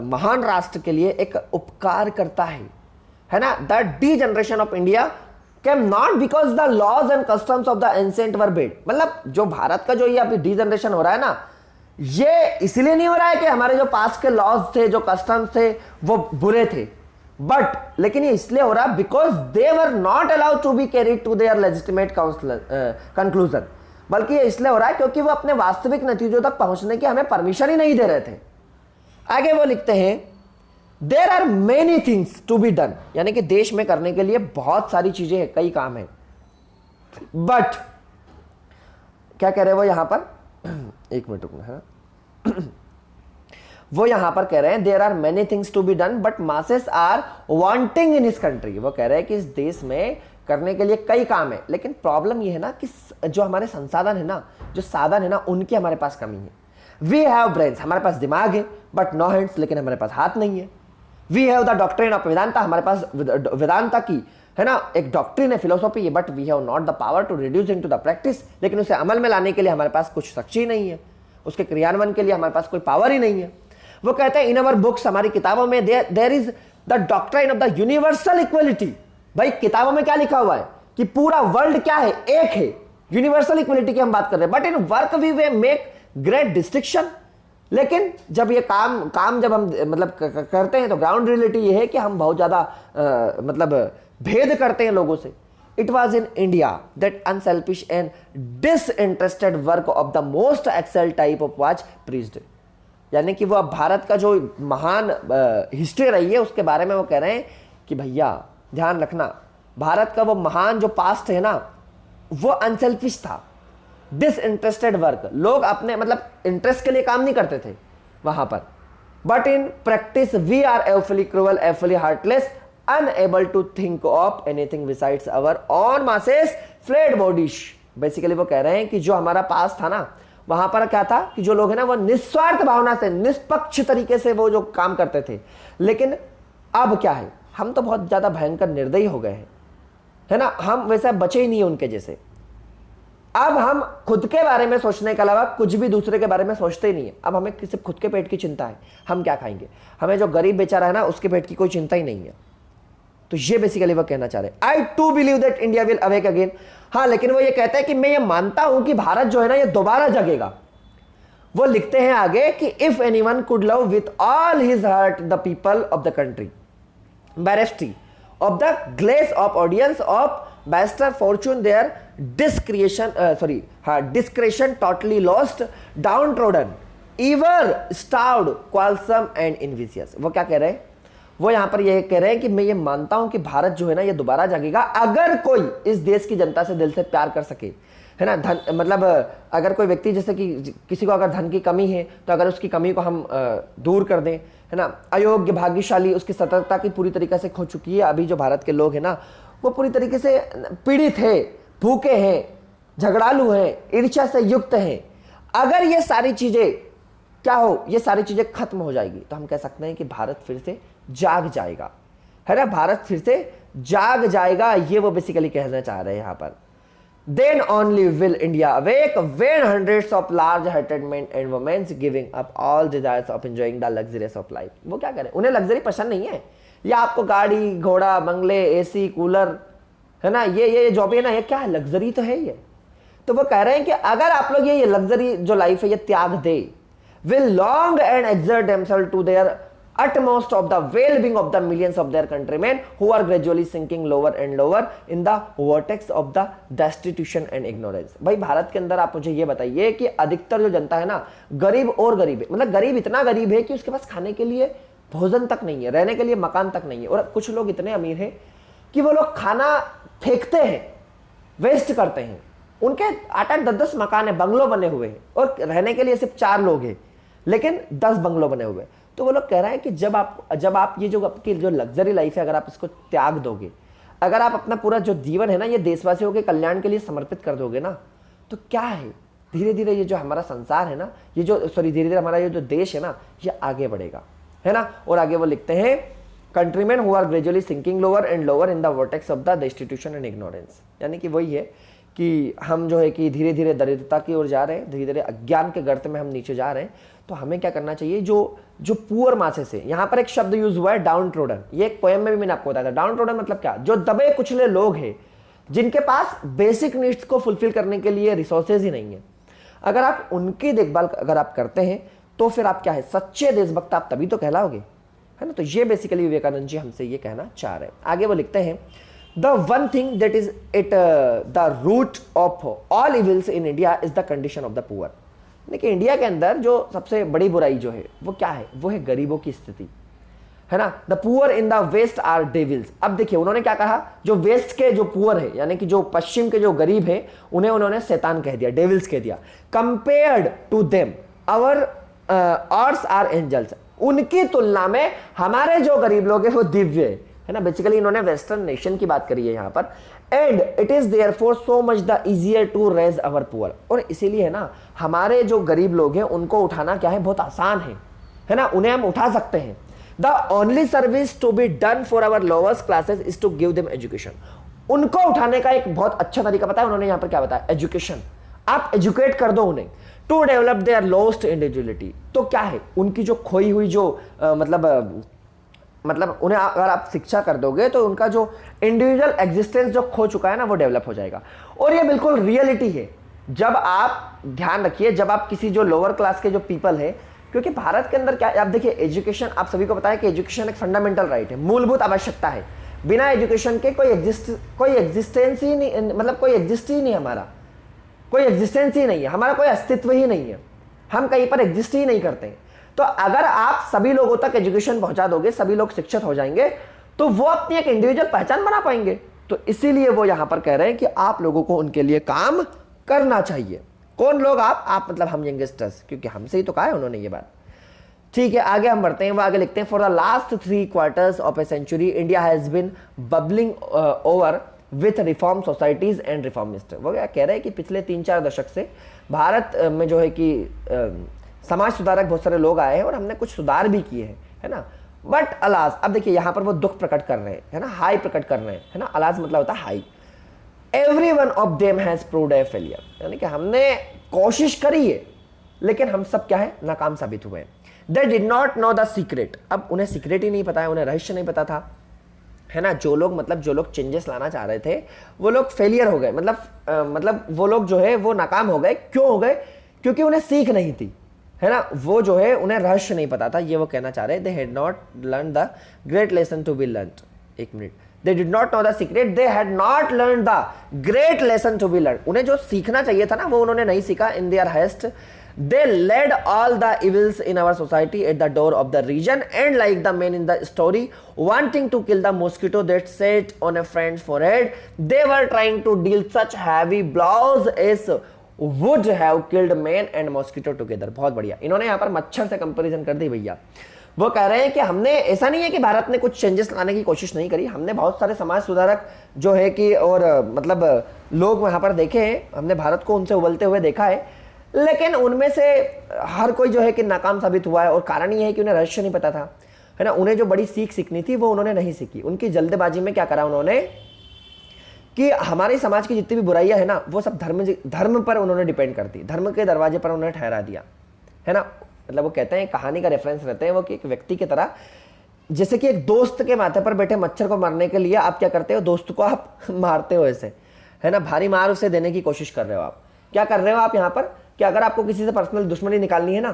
महान राष्ट्र के लिए एक उपकार करता है ना। The degeneration of India came not because the laws and customs of the ancient were bad. मतलब जो भारत का जो ये अभी डी जनरेशन हो रहा है ना, ये इसलिए नहीं हो रहा है कि हमारे जो पास्ट के लॉज थे, जो कस्टम्स थे वो बुरे थे, बट लेकिन ये इसलिए हो रहा है because they were not allowed to be carried to their legitimate conclusion. बल्कि ये इसलिए हो रहा है क्योंकि वो अपने वास्तविक नतीजों तक पहुंचने की हमें परमिशन ही नहीं दे रहे थे। आगे वो लिखते हैं there are many things to be done, यानी कि देश में करने के लिए बहुत सारी चीजें हैं, कई काम है, बट क्या कह रहे हैं वो यहां पर, एक मिनट रुकना है वो यहां पर कह रहे हैं there are many things to be done but masses are wanting in his country. वो कह रहे हैं कि इस देश में करने के लिए कई काम है, लेकिन प्रॉब्लम ये है ना कि जो हमारे संसाधन है ना, जो साधन है ना, उनकी हमारे पास कमी है। वी हैव ब्रेन्स, हमारे पास दिमाग है, बट नो हैंड्स, लेकिन हमारे पास हाथ नहीं है। We have the doctrine of Vedanta, हमारे पास वेदांता की है ना एक डॉक्ट्रिन है, फिलोसॉफी है, but we have not the power to reduce into the practice, लेकिन उसे अमल में लाने के लिए हमारे पास कुछ शक्ति नहीं है, उसके क्रियान्वयन के लिए हमारे पास कोई पावर ही नहीं है। वो कहते हैं इन अवर बुक्स, हमारी किताबों में there is the doctrine of the universal equality. भाई किताबों में क्या लिखा हुआ है कि पूरा वर्ल्ड क्या है, एक है, यूनिवर्सल इक्वलिटी की हम बात कर रहे हैं, but in work we way make great distinction. लेकिन जब ये काम जब हम मतलब करते हैं तो ग्राउंड रियलिटी ये है कि हम बहुत ज्यादा मतलब भेद करते हैं लोगों से। It was in India that unselfish and disinterested work of the most exalted type of was preached. यानी कि वो अब भारत का जो महान हिस्ट्री रही है उसके बारे में वो कह रहे हैं कि भैया ध्यान रखना, भारत का वो महान जो पास्ट है ना वो अनसेल्फिश था, डिसइंटरेस्टेड वर्क, लोग अपने मतलब इंटरेस्ट के लिए काम नहीं करते थे वहां पर, but in practice we are awfully cruel, awfully heartless, unable to think of anything besides our own masses flesh bodies. Basically वो कह रहे हैं कि जो हमारा पास था ना वहां पर क्या था कि जो लोग है ना वो निस्वार्थ भावना से, निष्पक्ष तरीके से वो जो काम करते थे, लेकिन अब क्या है, हम तो बहुत ज्यादा भयंकर निर्दयी हो गए हैं, है ना, हम वैसे बचे ही नहीं है उनके जैसे। अब हम खुद के बारे में सोचने के अलावा कुछ भी दूसरे के बारे में सोचते ही नहीं है। अब हमें सिर्फ खुद के पेट की चिंता है, हम क्या खाएंगे, हमें जो गरीब बेचारा है ना उसके पेट की कोई चिंता ही नहीं है। तो ये बेसिकली वो कहना चाह रहे हैं। I too believe that India will awake again. हाँ, लेकिन वो ये कहता है कि मैं ये मानता हूं कि भारत जो है ना ये दोबारा जगेगा। वो लिखते हैं आगे कि if anyone could love with all his heart the people of the country, bereft of the grace of affluence of better fortune their discretion totally lost, downtrodden, ever starved, quarrelsome and envious। वो क्या कह रहे हैं? वो यहां पर ये कह रहे हैं कि मैं ये मानता हूं कि भारत जो है ना ये दोबारा जागेगा अगर कोई इस देश की जनता से दिल से प्यार कर सके, है ना। धन मतलब अगर कोई व्यक्ति जैसे कि किसी को अगर धन की कमी है तो अगर उसकी कमी को हम दूर कर दें, है ना। अयोग्य, भाग्यशाली, उसकी सतर्कता की पूरी तरीके से खो चुकी है। अभी जो भारत के लोग हैं ना वो पूरी तरीके से पीड़ित है, भूखे हैं, झगड़ालू हैं, ईर्ष्या से युक्त हैं। अगर ये सारी चीजें क्या हो, ये सारी चीजें खत्म हो जाएगी तो हम कह सकते हैं कि भारत फिर से जाग जाएगा, है ना। भारत फिर से जाग जाएगा, ये वो बेसिकली कहना चाह रहे हैं यहां पर। Then only will India awake when hundreds of large-hearted men and women giving up all desires of enjoying the luxuries of life। वो क्या करें, उन्हें लग्जरी पसंद नहीं है, या आपको गाड़ी घोड़ा बंगले एसी कूलर, है ना, ये जो भी है ना, ये क्या है, लग्जरी तो है ये। तो वो कह रहे हैं कि अगर आप लोग ये लग्जरी जो लाइफ है ये त्याग दे, will long and exert themselves to their utmost of the well-being of the millions of their countrymen who are gradually sinking lower and lower in the vortex of the destitution and ignorance। भाई भारत के अंदर आप मुझे ये बताइए कि अधिकतर जो जनता है ना गरीब और गरीब है, मतलब गरीब इतना गरीब है कि उसके पास खाने के लिए भोजन तक नहीं है, रहने के लिए मकान तक नहीं है। और कुछ लोग इतने अमीर हैं कि वो लोग खाना फेंकते हैं, वेस्ट करते हैं। उनके 8-8 10-10 मकान है, बंगलो बने हुए हैं, और रहने के लिए सिर्फ 4 लोग हैं लेकिन 10 बंगलो बने हुए। तो वो लोग कह रहे हैं कि जब आप ये जो आपकी जो लग्जरी लाइफ है अगर आप इसको त्याग दोगे, अगर आप अपना पूरा जो जीवन है ना ये देशवासियों के कल्याण के लिए समर्पित कर दोगे ना, तो क्या है, धीरे धीरे ये जो हमारा संसार है ना, ये जो धीरे धीरे हमारा ये जो देश है ना ये आगे बढ़ेगा, है ना। और आगे वो लिखते हैं countryman who are gradually sinking lower and lower in the vortex of the destitution and ignorance. यानी कि वही है कि हम जो है कि धीरे धीरे दरिद्रता की ओर जा रहे हैं, धीरे धीरे अज्ञान के गर्त में हम नीचे जा रहे हैं। तो हमें क्या करना चाहिए, जो पुअर मासेस है, यहाँ पर एक शब्द यूज हुआ है डाउन ट्रोडन। ये एक पोएम में भी मैंने आपको बताया था। डाउन ट्रोडन मतलब क्या, जो दबे कुचले लोग हैं जिनके पास बेसिक नीड्स को फुलफिल करने के लिए रिसोर्सेज ही नहीं है। अगर आप उनकी देखभाल अगर आप करते हैं तो फिर आप क्या है, सच्चे देशभक्त आप तभी तो कहलाओगे, है ना। तो ये बेसिकली विवेकानंद जी हमसे ये कहना चाह रहे हैं। आगे वो लिखते हैं the one thing that is it the root of all evils in India is the condition of the poor. देखिए इंडिया के अंदर जो सबसे बड़ी बुराई जो है वो क्या है, वो है गरीबों की स्थिति, है ना। The poor in the west are devils. अब देखिए उन्होंने क्या कहा, जो वेस्ट के जो पुअर है यानी कि जो पश्चिम के जो गरीब है उन्हें उन्होंने शैतान कह दिया, डेविल्स कह दिया। Compared to them our arts are angels. उनकी तुलना में हमारे जो गरीब लोग हैं वो दिव्य है ना। बेसिकली इन्होंने वेस्टर्न नेशन की बात करी है यहाँ पर। And it is therefore so much the easier to raise our poor. और इसीलिए है ना हमारे जो गरीब लोग हैं उनको उठाना क्या है, बहुत आसान है ना, उन्हें हम उठा सकते हैं। The only service to be done for our lowest classes is to give them education. उनको उठाने का एक बहुत अच्छा तरीका पता है उन्होंने यहाँ पर क्या बताया, एजुकेशन। आप एजुकेट कर दो उन्हें, to develop their lost individuality. तो क्या है, उनकी जो खोई हुई जो मतलब उन्हें अगर आप शिक्षा कर दोगे तो उनका जो इंडिविजुअल एग्जिस्टेंस जो खो चुका है ना वो डेवलप हो जाएगा। और ये बिल्कुल रियलिटी है। जब आप ध्यान रखिए, जब आप किसी जो लोअर क्लास के जो पीपल है, क्योंकि भारत के अंदर क्या आप देखिए एजुकेशन, आप सभी को पता है कि एजुकेशन एक फंडामेंटल राइट है, मूलभूत आवश्यकता है। बिना एजुकेशन के कोई एग्जिस्टेंस ही नहीं, मतलब कोई एग्जिस्ट ही नहीं, हमारा कोई एग्जिस्टेंस ही नहीं है, हमारा कोई अस्तित्व ही नहीं है, हम कहीं पर एग्जिस्ट ही नहीं करते हैं। तो अगर आप सभी लोगों तक एजुकेशन पहुंचा दोगे, सभी लोग शिक्षित हो जाएंगे, तो वो अपनी एक इंडिविजुअल पहचान बना पाएंगे। तो इसीलिए वो यहां पर कह रहे हैं कि आप लोगों को उनके लिए काम करना चाहिए। कौन लोग, आप मतलब हम यंगस्टर्स, क्योंकि हमसे ही तो कहा है उन्होंने ये बात। ठीक है, आगे हम बढ़ते हैं। वो आगे लिखते हैं for the last 3 quarters of a century India has been bubbling over with reform societies and reformist. वो क्या कह रहे हैं कि पिछले 3-4 दशक से भारत में जो है कि समाज सुधारक बहुत सारे लोग आए हैं और हमने कुछ सुधार भी किए हैं, है ना। बट अलाज, अब देखिए यहां पर वो दुख प्रकट कर रहे हैं, है ना, हाई प्रकट कर रहे हैं, है ना। अलाज मतलब होता है high. Every one of them has proved A failure. यानी कि हमने कोशिश करी है लेकिन हम सब क्या है, नाकाम साबित हुए हैं। दे did not know the secret. अब उन्हें सीक्रेट ही नहीं पता है, उन्हें रहस्य नहीं पता था, है ना। जो लोग चेंजेस लाना चाह रहे थे वो लोग फेलियर हो गए, मतलब वो लोग जो है वो नाकाम हो गए। क्यों हो गए? क्योंकि उन्हें सीख नहीं थी, है ना, वो जो है उन्हें रहस्य नहीं पता था, ये वो कहना चाह रहे हैं। They had not learn the great lesson to be learn. एक minute, they did not know the secret, they had not learn the great lesson to be learn. उन्हें जो सीखना चाहिए था ना वो उन्होंने नहीं सीखा। In their haste they led all the evils in our society at the door of the region, and like the man in the story wanting to kill the mosquito that sat on a friend's forehead, they were trying to deal such heavy blows as would have killed man and mosquito together। बहुत बढ़िया, इन्होंने यहाँ पर मच्छर से comparison कर दी भैया। वो कह रहे हैं कि हमने, ऐसा नहीं है कि भारत ने कुछ चेंजेस लाने की कोशिश नहीं करी, हमने बहुत सारे समाज सुधारक जो है कि और मतलब लोग वहाँ पर देखे हैं, हमने भारत को उनसे उबलते हुए देखा है, लेकिन उनमें से हर कोई जो है कि नाकाम साबित हुआ है। और कारण ये है कि उन्हें रहस्य नहीं पता था, है ना। उन्हें जो बड़ी सीख सीखनी थी वो उन्होंने नहीं सीखी। उनकी जल्दबाजी में क्या करा उन्होंने कि हमारे समाज की जितनी भी बुराइयां है ना वो सब धर्म पर उन्होंने डिपेंड कर दी, धर्म के दरवाजे पर उन्होंने ठहरा दिया, है ना। मतलब वो कहते हैं, कहानी का रेफरेंस रहते हैं वो कि एक व्यक्ति की तरह, जैसे कि एक दोस्त के माथे पर बैठे मच्छर को मारने के लिए आप क्या करते हो, दोस्त को आप मारते हो ऐसे, है ना, भारी मार उसे देने की कोशिश कर रहे हो। आप क्या कर रहे हो आप यहाँ पर कि अगर आपको किसी से पर्सनल दुश्मनी निकालनी है ना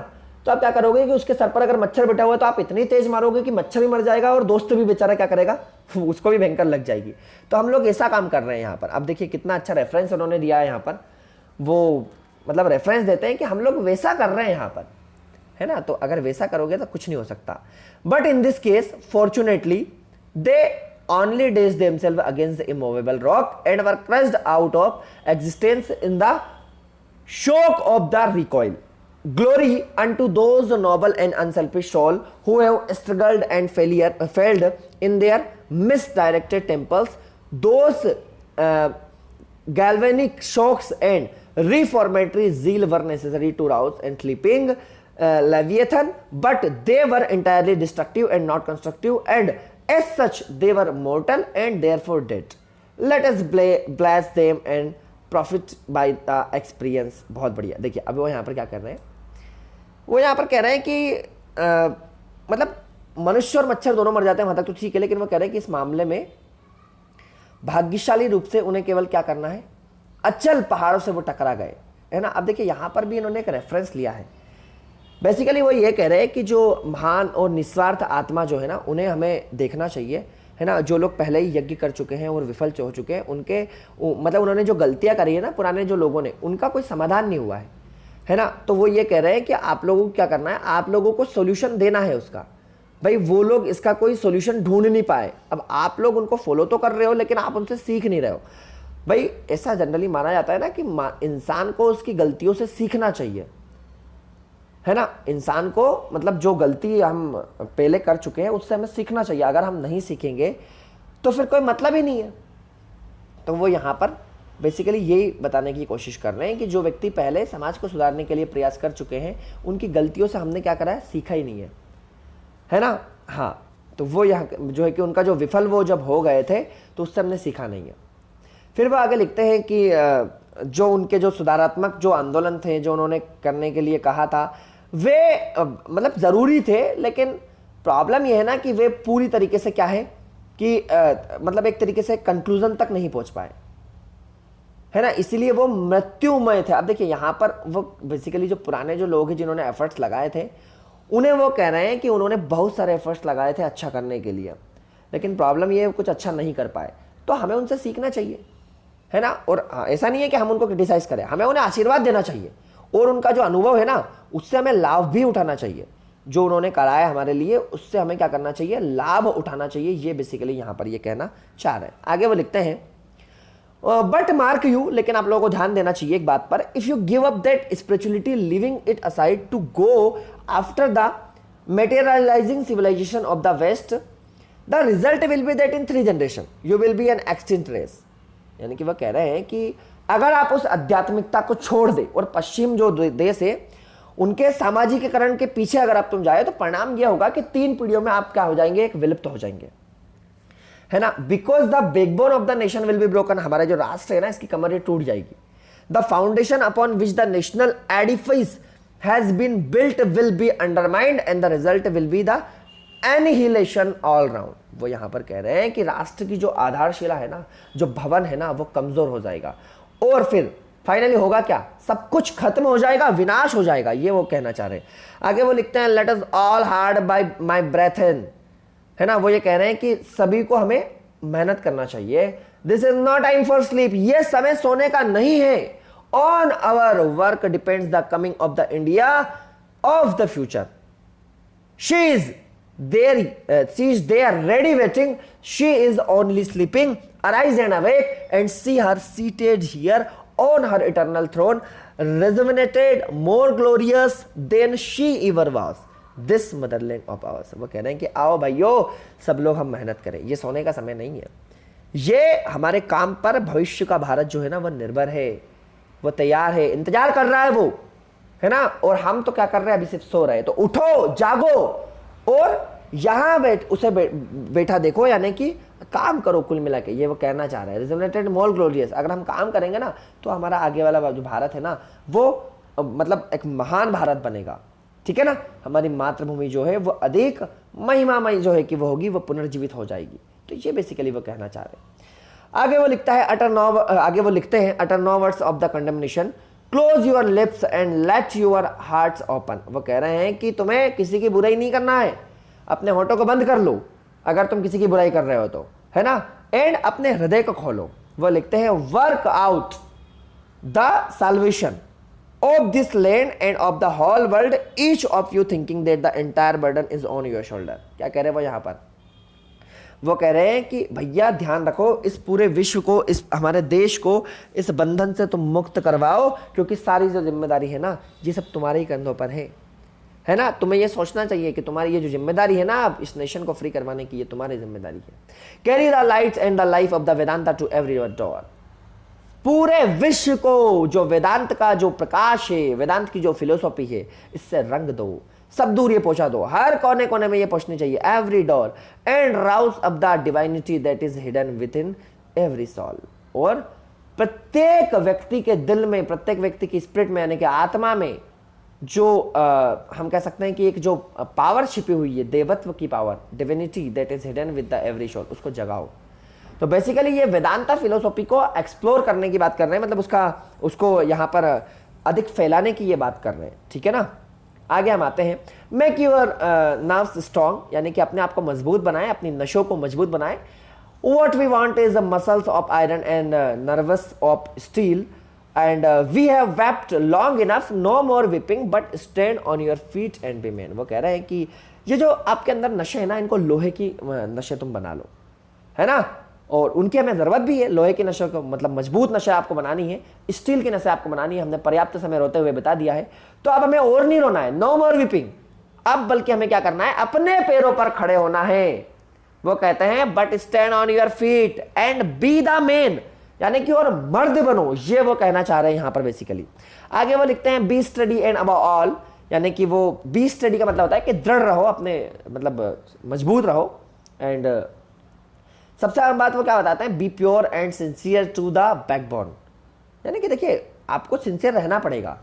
तो आप क्या करोगे कि उसके सर पर अगर मच्छर बैठा हुआ है तो आप इतनी तेज मारोगे कि मच्छर भी मर जाएगा और दोस्त भी बेचारा क्या करेगा, उसको भी भयंकर लग जाएगी। तो हम लोग ऐसा काम कर रहे हैं यहाँ पर। अब देखिए कितना अच्छा रेफरेंस उन्होंने दिया है यहाँ पर, वो मतलब रेफरेंस देते हैं कि हम लोग वैसा कर रहे हैं यहाँ पर, है ना। तो अगर वैसा करोगे तो कुछ नहीं हो सकता। But in this case fortunately they only dazed themselves against the immovable rock and were crushed out of existence in the shock of the recoil. Glory unto those noble and unselfish souls who have struggled and failed in their misdirected temples. Those galvanic shocks and reformatory zeal were necessary to rouse and sleeping Leviathan, but they were entirely destructive and not constructive, and as such they were mortal and therefore dead. Let us bless them and profit by the experience. बहुत बढ़िया। देखिए अब वो यहाँ पर क्या कर रहे हैं, वो यहाँ पर कह रहे हैं कि मतलब मनुष्य और मच्छर दोनों मर जाते हैं, वहाँ तक तो ठीक है, लेकिन वो कह रहे हैं कि इस मामले में भाग्यशाली रूप से उन्हें केवल क्या करना है, अचल पहाड़ों से वो टकरा गए, है ना। अब देखिए यहाँ पर भी इन्होंने एक रेफरेंस लिया है। बेसिकली वो ये कह रहे हैं कि जो महान और निस्वार्थ आत्मा जो है ना उन्हें हमें देखना चाहिए, है ना। जो लोग पहले ही यज्ञ कर चुके हैं और विफल हो चुके हैं, उनके मतलब उन्होंने जो गलतियां करी है ना पुराने जो लोगों ने, उनका कोई समाधान नहीं हुआ है ना। तो वो ये कह रहे हैं कि आप लोगों को क्या करना है, आप लोगों को सोल्यूशन देना है उसका। भाई वो लोग इसका कोई सोल्यूशन ढूंढ नहीं पाए, अब आप लोग उनको फॉलो तो कर रहे हो लेकिन आप उनसे सीख नहीं रहे हो। भाई ऐसा जनरली माना जाता है ना कि इंसान को उसकी गलतियों से सीखना चाहिए, है ना। इंसान को मतलब जो गलती हम पहले कर चुके हैं उससे हमें सीखना चाहिए। अगर हम नहीं सीखेंगे तो फिर कोई मतलब ही नहीं है। तो वो यहाँ पर बेसिकली यही बताने की कोशिश कर रहे हैं कि जो व्यक्ति पहले समाज को सुधारने के लिए प्रयास कर चुके हैं उनकी गलतियों से हमने क्या करा है, सीखा ही नहीं है ना। हाँ, तो वो यहाँ जो है कि उनका जो विफल वो जब हो गए थे तो उससे हमने सीखा नहीं है। फिर वो आगे लिखते हैं कि जो उनके जो सुधारात्मक जो आंदोलन थे जो उन्होंने करने के लिए कहा था वे मतलब ज़रूरी थे, लेकिन प्रॉब्लम यह है ना कि वे पूरी तरीके से क्या है कि मतलब एक तरीके से कंक्लूजन तक नहीं पहुंच पाए, है ना। इसीलिए वो मृत्युमय थे। अब देखिए यहाँ पर वो बेसिकली जो पुराने जो लोग हैं जिन्होंने एफर्ट्स लगाए थे उन्हें वो कह रहे हैं कि उन्होंने बहुत सारे एफर्ट्स लगाए थे अच्छा करने के लिए, लेकिन प्रॉब्लम ये कुछ अच्छा नहीं कर पाए। तो हमें उनसे सीखना चाहिए, है ना। और ऐसा नहीं है कि हम उनको क्रिटिसाइज करें, हमें उन्हें आशीर्वाद देना चाहिए और उनका जो अनुभव है ना उससे हमें लाभ भी उठाना चाहिए। जो उन्होंने कराया हमारे लिए उससे हमें क्या करना चाहिए, लाभ उठाना चाहिए। ये बेसिकली यहाँ पर ये कहना चाह रहे हैं। आगे वो लिखते हैं बट मार्क यू, लेकिन आप लोगों को ध्यान देना चाहिए एक बात पर, if you give up that spirituality living it aside to go after the materializing civilization of the west, the result will be that in 3 generation you will be an extinct race। यानी कि वह कह रहे हैं कि अगर आप उस आध्यात्मिकता को छोड़ दे और पश्चिम जो देश है उनके सामाजिकीकरण के पीछे अगर आप तुम जाए तो परिणाम यह होगा कि 3 पीढ़ियों में आप क्या हो जाएंगे, एक विलुप्त हो जाएंगे, है ना। Because the backbone of the nation will be broken, हमारा जो राष्ट्र है ना इसकी कमर टूट जाएगी। The foundation upon which the national edifice has been built will be undermined and the result will be the annihilation all round। वो यहाँ पर कह रहे हैं कि राष्ट्र की जो आधारशिला है ना, जो भवन है ना, वो कमजोर हो जाएगा और फिर फाइनली होगा क्या, सब कुछ खत्म हो जाएगा, विनाश हो जाएगा, ये वो कहना चाह रहे हैं। आगे वो लिखते हैं let us all hard by my brethren, है ना, वो ये कह रहे हैं कि सभी को हमें मेहनत करना चाहिए। This is not time for sleep, ये समय सोने का नहीं है। On our work depends the coming of the India of the future. She is there ready waiting. She is only sleeping. Arise and awake and see her seated here on her eternal throne, rejuvenated, more glorious than she ever was. This motherland of ours. वो कह रहे हैं कि आओ भाइयों, सब लोग हम मेहनत करें, ये सोने का समय नहीं है। ये हमारे काम पर भविष्य का भारत जो है ना, वो निर्भर है, वो तैयार है, इंतजार कर रहा है वो, है ना। और हम तो क्या कर रहे हैं, अभी सिर्फ सो रहे हैं। तो उठो, जागो और यहां बैठा देखो, यानी कि काम करो कुल मिला के, ये वो कहना चाह रहा है। रिजर्वेटेड मोर ग्लोरियस, अगर हम काम करेंगे ना तो हमारा आगे वाला जो भारत है ना, वो मतलब एक महान भारत बनेगा, ठीक है ना। हमारी मातृभूमि जो है वो अधिक महिमामयी जो है कि वो होगी, वो पुनर्जीवित हो जाएगी। तो ये बेसिकली वो कहना चाह रहे हैं। आगे वो लिखता है आगे वो लिखते हैं utter no words of the condemnation, close your lips and let your hearts open. वो कह रहे हैं कि तुम्हें किसी की बुराई नहीं करना है, अपने होठों को बंद कर लो अगर तुम किसी की बुराई कर रहे हो तो, है ना, एंड अपने हृदय को खोलो। वो लिखते हैं work out the salvation of this land and of the whole world, each of you thinking that the entire burden is on your shoulder. क्या कह रहे हैं वो यहां पर, वो कह रहे हैं कि भैया ध्यान रखो, इस पूरे विश्व को, इस हमारे देश को इस बंधन से तुम मुक्त करवाओ, क्योंकि सारी जो जिम्मेदारी है ना, ये सब तुम्हारे ही कंधों पर है ना। तुम्हें ये सोचना चाहिए कि तुम्हारी ये जो जिम्मेदारी है ना, इस नेशन को फ्री करवाने की, ये तुम्हारी जिम्मेदारी है। Carry the lights and the life of the Vedanta to every door. पूरे विश्व को जो वेदांत का जो प्रकाश है, वेदांत की जो फिलोसॉफी है, इससे रंग दो, सब दूर ये पहुंचा दो, हर कोने कोने में ये पहुंचनी चाहिए, every door, and rouse up the divinity that is hidden within every soul. और प्रत्येक व्यक्ति के दिल में, प्रत्येक व्यक्ति की स्पिरिट में, यानी कि आत्मा में जो हम कह सकते हैं कि एक जो पावर छिपी हुई है, देवत्व की power, divinity that is hidden with the every soul, उसको जगाओ। तो बेसिकली ये वेदांता फिलोसॉफी को एक्सप्लोर करने की बात कर रहे हैं, मतलब उसको यहाँ पर अधिक फैलाने की ये बात कर रहे हैं, ठीक है ना। आगे हम आते हैं, मेक योर नर्व्स स्ट्रॉन्ग, यानी कि अपने आप को मजबूत बनाएं, अपनी नसों को मजबूत बनाएं। What we want is the muscles of iron and nerves of steel, and we have wept long enough, no more weeping but stand on your feet and be man. वो कह रहे हैं कि ये जो आपके अंदर नशे है ना, इनको लोहे की नशे तुम बना लो, है ना। और उनकी हमें ज़रूरत भी है, लोहे की नशे को, मतलब मजबूत नशे आपको बनानी है, स्टील की नशे आपको बनानी है। हमने पर्याप्त समय रोते हुए बता दिया है, तो अब हमें और नहीं रोना है, नो मोर विपिंग। अब बल्कि हमें क्या करना है, अपने पैरों पर खड़े होना है। वो कहते हैं but stand on your feet and be the man, यानी कि और मर्द बनो, ये वो कहना चाह रहे हैं यहां पर बेसिकली। आगे वो लिखते हैं be study and above all, यानी कि वो बी स्टडी का मतलब होता है कि दृढ़ रहो, अपने मतलब मजबूत रहो। एंड सबसे आम बात वो क्या बताते हैं, be pure and sincere to the backbone, यानी कि देखिए आपको सिंसियर रहना पड़ेगा,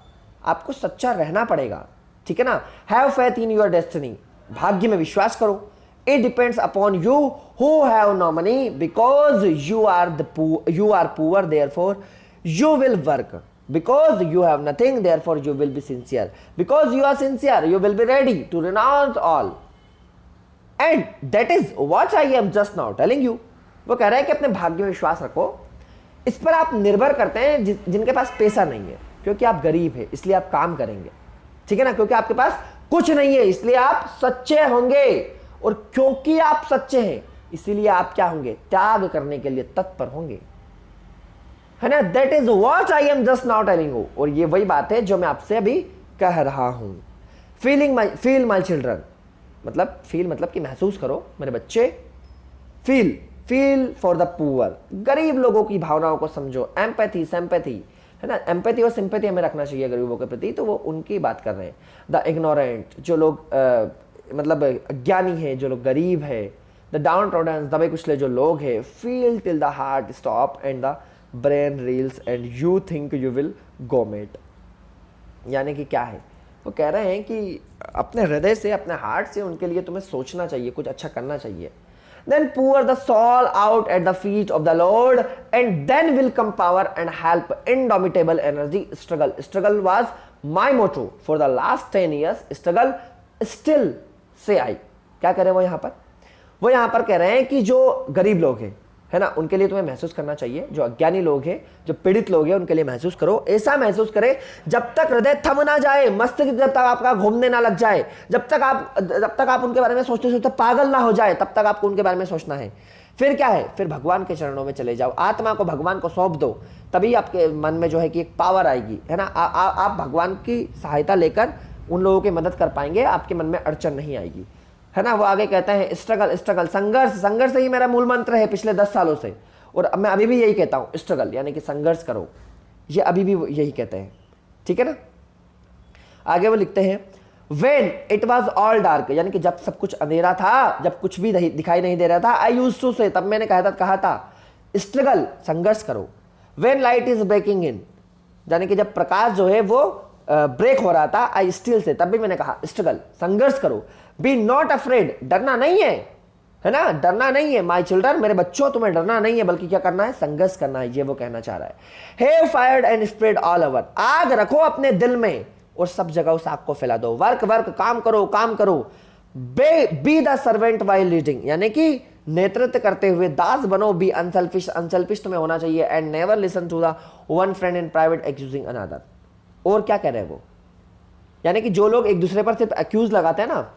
आपको सच्चा रहना पड़ेगा, ठीक है ना। Have faith in your destiny, भाग्य में विश्वास करो। It depends upon you who have no money, because you are poor therefore you will work, because you have nothing therefore you will be sincere, because you are sincere you will be ready to renounce all, and that is what I am just now telling you। वो कह रहा है कि अपने भाग्य में विश्वास रखो, इस पर आप निर्भर करते हैं जिनके पास पैसा नहीं है, क्योंकि आप गरीब है इसलिए आप काम करेंगे, ठीक है ना, क्योंकि आपके पास कुछ नहीं है इसलिए आप सच्चे होंगे, और क्योंकि आप सच्चे हैं इसीलिए आप क्या होंगे, त्याग करने के लिए तत्पर होंगे, है ना। That is what I am just now telling you, और ये वही बात है जो मैं आपसे अभी कह रहा हूं। फील माई चिल्ड्रन, मतलब फील मतलब कि महसूस करो मेरे बच्चे, फील फॉर द पुअर, गरीब लोगों की भावनाओं को समझो। एम्पैथी सिंपैथी, है ना, एम्पैथी और सिंपैथी हमें रखना चाहिए गरीबों के प्रति, तो वो उनकी बात कर रहे हैं। द इग्नोरेंट, जो लोग मतलब अज्ञानी है, जो लोग गरीब है। द डाउन ट्रोडन, दबे कुचले जो लोग हैं। Feel till the heart stop and the brain reels and you think you will go mad, यानी कि क्या है, वो कह रहे हैं कि अपने हृदय से, अपने हार्ट से उनके लिए तुम्हें सोचना चाहिए, कुछ अच्छा करना चाहिए। then pour the soul out at the feet of the Lord, and then will come power and help. Indomitable energy. Struggle was my motto for the last 10 years. Struggle still say I. क्या कह रहे हैं वो यहां पर? वो यहां पर कह रहे हैं कि जो गरीब लोग हैं, है ना, उनके लिए तुम्हें महसूस करना चाहिए। जो अज्ञानी लोग हैं, जो पीड़ित लोग हैं, उनके लिए महसूस करो। ऐसा महसूस करें जब तक हृदय थम ना जाए, मस्तिष्क जब तक आपका घूमने ना लग जाए, जब तक आप उनके बारे में सोचते सोचते पागल ना हो जाए, तब तक आपको उनके बारे में सोचना है। फिर क्या है? फिर भगवान के चरणों में चले जाओ, आत्मा को भगवान को सौंप दो, तभी आपके मन में जो है कि एक पावर आएगी, है ना। आप भगवान की सहायता लेकर उन लोगों की मदद कर पाएंगे, आपके मन में अड़चन नहीं आएगी, है ना। वो आगे कहते हैं स्ट्रगल, संघर्ष ही मेरा मूल मंत्र है पिछले 10 सालों से, और मैं अभी भी यही कहता हूं, स्ट्रगल यानी कि संघर्ष करो, ये अभी भी यही कहते हैं, ठीक है ना। आगे वो लिखते हैं When it was all dark, यानी कि जब सब कुछ अंधेरा था, जब कुछ भी दिखाई नहीं दे रहा था, I used to say, तब मैंने कहा था स्ट्रगल, संघर्ष करो। When light is breaking in, यानी कि जब प्रकाश जो है वो ब्रेक हो रहा था, I still say, तब भी मैंने कहा स्ट्रगल, संघर्ष करो। Be not afraid, डरना नहीं है ना, डरना नहीं है। माई चिल्ड्रन, मेरे बच्चों, तुम्हें डरना नहीं है, बल्कि क्या करना है? संघर्ष करना है, ये वो कहना चाह रहा है। Have fired and spread all over, आग रखो अपने दिल में और सब जगह उस आग को फैला दो। वर्क काम करो। Be the servant while leading, यानी कि नेतृत्व करते हुए दास बनो। बी अनसेल्फिश तुम्हें होना चाहिए। And never listen to the one friend in private accusing another. और क्या कह रहे हैं वो? यानी कि जो लोग एक दूसरे पर सिर्फ एक्यूज लगाते हैं ना,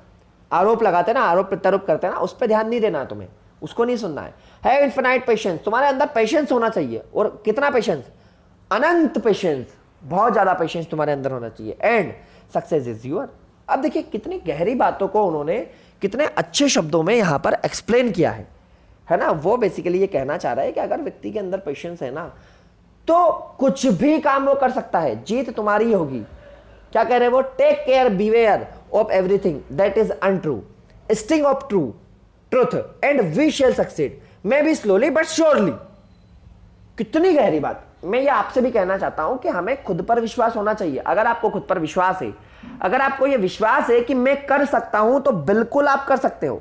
आरोप लगाते हैं ना, आरोप प्रत्यारोप करते हैं ना, उस पर ध्यान नहीं देना तुम्हें, उसको नहीं सुनना है। हैव इन्फिनाइट पेशेंस, तुम्हारे अंदर पेशेंस होना चाहिए। और कितना पेशेंस? अनंत पेशेंस, बहुत ज्यादा पेशेंस तुम्हारे अंदर होना चाहिए। And success is your. अब देखिए कितनी गहरी बातों को उन्होंने कितने अच्छे शब्दों में यहां पर एक्सप्लेन किया है ना। वो बेसिकली ये कहना चाह रहा है कि अगर व्यक्ति के अंदर पेशेंस है ना, तो कुछ भी काम वो कर सकता है, जीत तुम्हारी होगी। क्या कह रहे हैं वो? Take care, beware of everything that is untrue, stick of truth and we shall succeed, may be slowly but surely. कितनी गहरी बात। मैं ये आपसे भी कहना चाहता हूं कि हमें खुद पर विश्वास होना चाहिए। अगर आपको खुद पर विश्वास है, अगर आपको ये विश्वास है कि मैं कर सकता हूं, तो बिल्कुल आप कर सकते हो।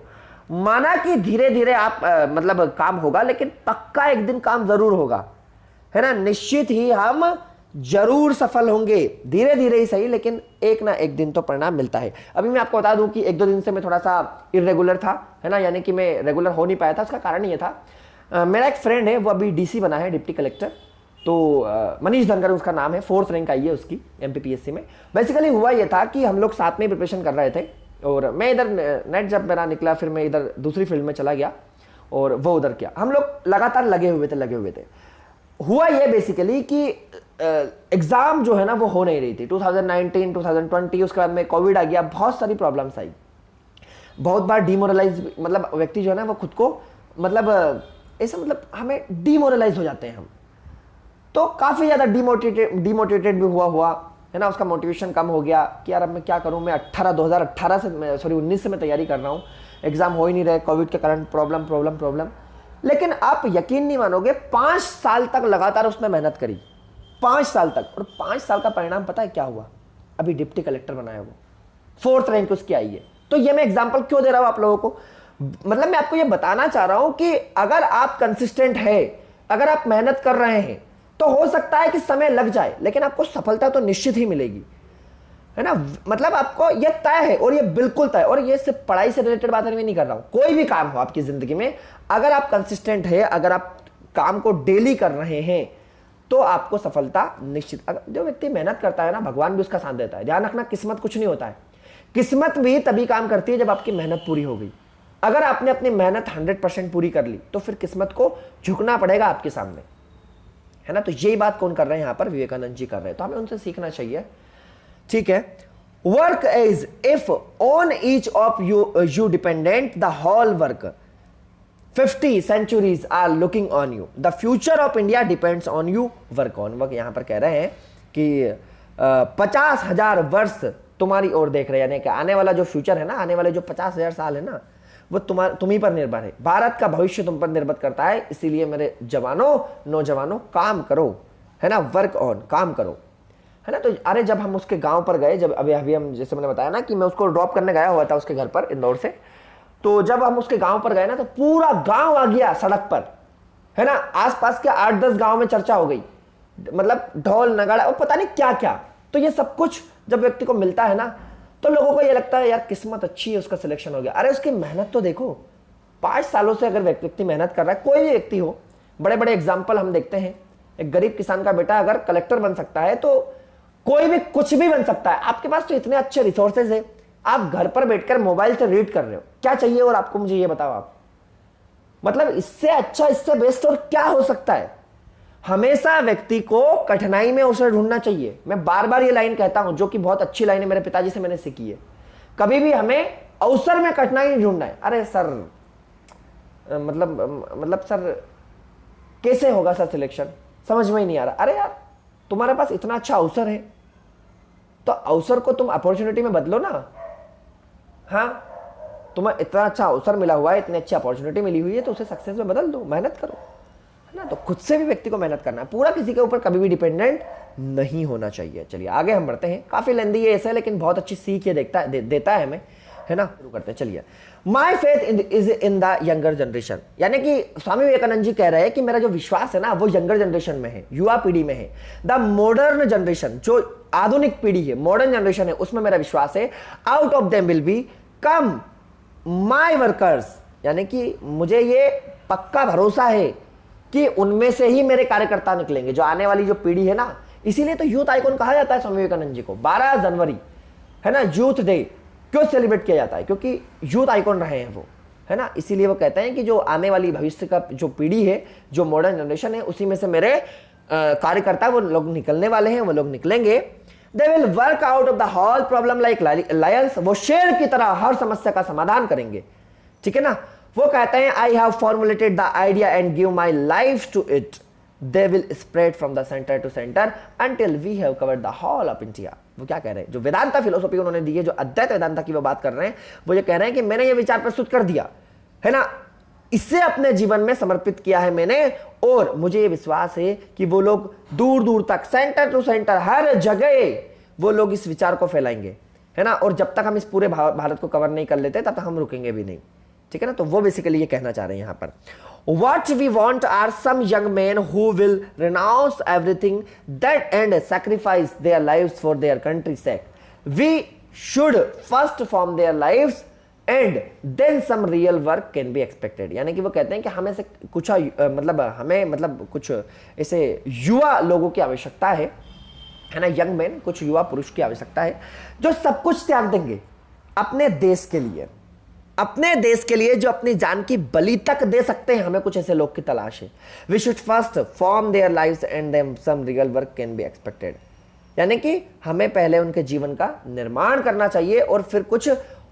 माना कि धीरे धीरे आप मतलब काम होगा, लेकिन पक्का एक दिन काम जरूर होगा, है ना। निश्चित ही हम जरूर सफल होंगे, धीरे धीरे ही सही, लेकिन एक ना एक दिन तो परिणाम मिलता है। अभी मैं आपको बता दूं कि 1-2 दिन से मैं थोड़ा सा इरेगुलर था, है ना, यानी कि मैं रेगुलर हो नहीं पाया था। उसका कारण ये था, मेरा एक फ्रेंड है, वो अभी डीसी बना है, डिप्टी कलेक्टर। तो मनीष धनगर उसका नाम है, 4th रैंक आई है उसकी एमपीपीएससी में। बेसिकली हुआ ये था कि हम लोग साथ में प्रिपरेशन कर रहे थे, और मैं इधर नेट जब मेरा निकला, फिर मैं इधर दूसरी फील्ड में चला गया और वो उधर किया। हम लोग लगातार लगे हुए थे। हुआ ये बेसिकली कि एग्जाम जो है ना वो हो नहीं रही थी। 2019, 2020, उसके बाद में कोविड आ गया, बहुत सारी प्रॉब्लम्स आई, बहुत बार डिमोरलाइज, मतलब व्यक्ति जो है ना वो खुद को मतलब ऐसा, मतलब हमें डिमोरलाइज हो जाते हैं हम। तो काफी ज्यादा डिमोटिवेटेड भी हुआ, है ना। उसका मोटिवेशन कम हो गया कि यार अब मैं क्या करूं। मैं 2019 से मैं तैयारी कर रहा हूं, एग्जाम हो ही नहीं रहे, कोविड के कारण प्रॉब्लम। लेकिन आप यकीन नहीं मानोगे, 5 साल तक लगातार उसने मेहनत करी, 5 साल तक, और 5 साल का परिणाम पता है क्या हुआ? अभी डिप्टी कलेक्टर बनाया वो, 4th रैंक उसकी आई है। तो ये मैं एग्जाम्पल क्यों दे रहा हूं आप लोगों को? मतलब मैं आपको ये बताना चाह रहा हूं कि अगर आप कंसिस्टेंट है, अगर आप मेहनत कर रहे हैं, तो हो सकता है कि समय लग जाए, लेकिन आपको सफलता तो निश्चित ही मिलेगी, है ना। मतलब आपको ये तय है, और ये बिल्कुल तय। और ये सिर्फ पढ़ाई से रिलेटेड बात नहीं कर रहा हूं, कोई भी काम हो आपकी जिंदगी में, अगर आप कंसिस्टेंट है, अगर आप काम को डेली कर रहे हैं, तो आपको सफलता निश्चित। जो व्यक्ति मेहनत करता है ना, भगवान भी उसका साथ देता है। ध्यान रखना, किस्मत कुछ नहीं होता है, किस्मत भी तभी काम करती है जब आपकी मेहनत पूरी हो गई। अगर आपने अपनी मेहनत 100% पूरी कर ली, तो फिर किस्मत को झुकना पड़ेगा आपके सामने, है ना। तो यही बात कौन कर रहे हैं? यहां पर विवेकानंद जी कर रहे हैं, तो हमें उनसे सीखना चाहिए, ठीक है। Work is if on each of you dependent the whole work, 50 centuries are looking on you, the future of India depends on you, work on. Work यहां पर कह रहे हैं कि 50,000 वर्ष तुम्हारी ओर देख रहे हैं, यानी कि आने वाला जो फ्यूचर है ना, आने वाले जो 50,000 साल है ना, वो तुम ही पर निर्भर है। भारत का भविष्य तुम पर निर्भर करता है। इसीलिए मेरे जवानों, नौजवानों, काम करो, है ना, वर्क ऑन, काम करो, है ना। तो अरे जब हम उसके गांव पर गए, जब अभी हम, जैसे मैंने बताया ना कि मैं उसको ड्रॉप करने गया हुआ था उसके घर पर इंदौर से, तो जब हम उसके गांव पर गए ना, तो पूरा गांव आ गया सड़क पर, है ना। आसपास के 8-10 गांव में चर्चा हो गई, मतलब ढोल नगाड़ा और पता नहीं क्या क्या। तो ये सब कुछ जब व्यक्ति को मिलता है ना, तो लोगों को ये लगता है यार किस्मत अच्छी है, उसका सिलेक्शन हो गया। अरे उसकी मेहनत तो देखो, 5 सालों से अगर व्यक्ति मेहनत कर रहा है, कोई भी व्यक्ति हो, बड़े बड़े एग्जाम्पल हम देखते हैं। एक गरीब किसान का बेटा अगर कलेक्टर बन सकता है, तो कोई भी कुछ भी बन सकता है। आपके पास तो इतने अच्छे रिसोर्सेज है, आप घर पर बैठकर मोबाइल से रीड कर रहे हो, क्या चाहिए और आपको, मुझे ये बताओ आप। मतलब इससे अच्छा, इससे बेस्ट और क्या हो सकता है। हमेशा व्यक्ति को कठिनाई में अवसर ढूंढना चाहिए। मैं बार बार ये लाइन कहता हूं, जो कि बहुत अच्छी लाइन है, मेरे पिताजी से मैंने सीखी है। कभी भी हमें अवसर में कठिनाई नहीं ढूंढना है। अरे सर, मतलब सर कैसे होगा सर सिलेक्शन, समझ में ही नहीं आ रहा। अरे यार, तुम्हारे पास इतना अच्छा अवसर है, तो अवसर को तुम अपॉर्चुनिटी में बदलो ना। हाँ, तुम्हें इतना अच्छा अवसर मिला हुआ है, इतनी अच्छी अपॉर्चुनिटी मिली हुई है, तो उसे सक्सेस में बदल दो, मेहनत करो, है ना। तो खुद से भी व्यक्ति को मेहनत करना है, पूरा किसी के ऊपर कभी भी डिपेंडेंट नहीं होना चाहिए। चलिए आगे हम बढ़ते हैं। काफी लेंदी है ऐसा, लेकिन बहुत अच्छी सीख ये देता है हमें, है ना। शुरू करते हैं, चलिए। My faith is in the younger generation, यानी कि स्वामी विवेकानंद जी कह रहे हैं कि मेरा जो विश्वास है ना, वो यंगर जनरेशन में है, युवा पीढ़ी में है। द मॉडर्न जनरेशन, जो आधुनिक पीढ़ी है, मॉडर्न जनरेशन है, उसमें मेरा विश्वास है। Out of them will be come my workers, यानी कि मुझे ये पक्का भरोसा है कि उनमें से ही मेरे कार्यकर्ता निकलेंगे, जो आने वाली जो पीढ़ी है ना। इसीलिए तो यूथ आइकॉन कहा जाता है स्वामी विवेकानंद जी को। 12 जनवरी, है ना, यूथ डे क्यों सेलिब्रेट किया जाता है? क्योंकि यूथ आइकॉन रहे हैं वो, है ना। इसीलिए वो कहते हैं कि जो आने वाली भविष्य का जो पीढ़ी है, जो मॉडर्न जनरेशन है, उसी में से मेरे कार्यकर्ता वो लोग निकलने वाले हैं, वो लोग निकलेंगे। They will work out of the whole problem like lions, वो शेर की तरह हर समस्या का समाधान करेंगे, ठीक है ना। वो कहते हैं I have formulated the idea and give my life to it, they will spread from the centre to centre until we have covered the whole of India. वो क्या कह रहे हैं, जो वेदांता फिलोसॉफी उन्होंने दी है, जो अद्वैत वेदांता की वो बात कर रहे हैं, वो ये कह रहे हैं कि मैंने ये विचार प्रस्तुत कर दिया, है ना, इससे अपने जीवन में समर्पित किया है मैंने, और मुझे ये विश्वास है कि वो लोग दूर दूर तक, सेंटर टू सेंटर, हर जगह वो लोग इस विचार को फैलाएंगे, है ना। और जब तक हम इस पूरे भारत को कवर नहीं कर लेते, तब तक हम रुकेंगे भी नहीं, ठीक है ना। तो वो बेसिकली ये कहना चाह रहे हैं यहां पर। What we want are some young men who will renounce everything that and sacrifice their lives for their country's sake. We should first form their lives and then some real work can be expected. यानी कि वो कहते हैं कि हमें से कुछ हमें कुछ ऐसे युवा लोगों की आवश्यकता है ना, यंग मैन, कुछ युवा पुरुष की आवश्यकता है, जो सब कुछ त्याग देंगे अपने देश के लिए, अपने देश के लिए, जो अपनी जान की बलि तक दे सकते हैं। हमें कुछ ऐसे लोग की तलाश है। We should first form their lives and them some real work can be expected, यानी कि हमें पहले उनके जीवन का निर्माण करना चाहिए और फिर कुछ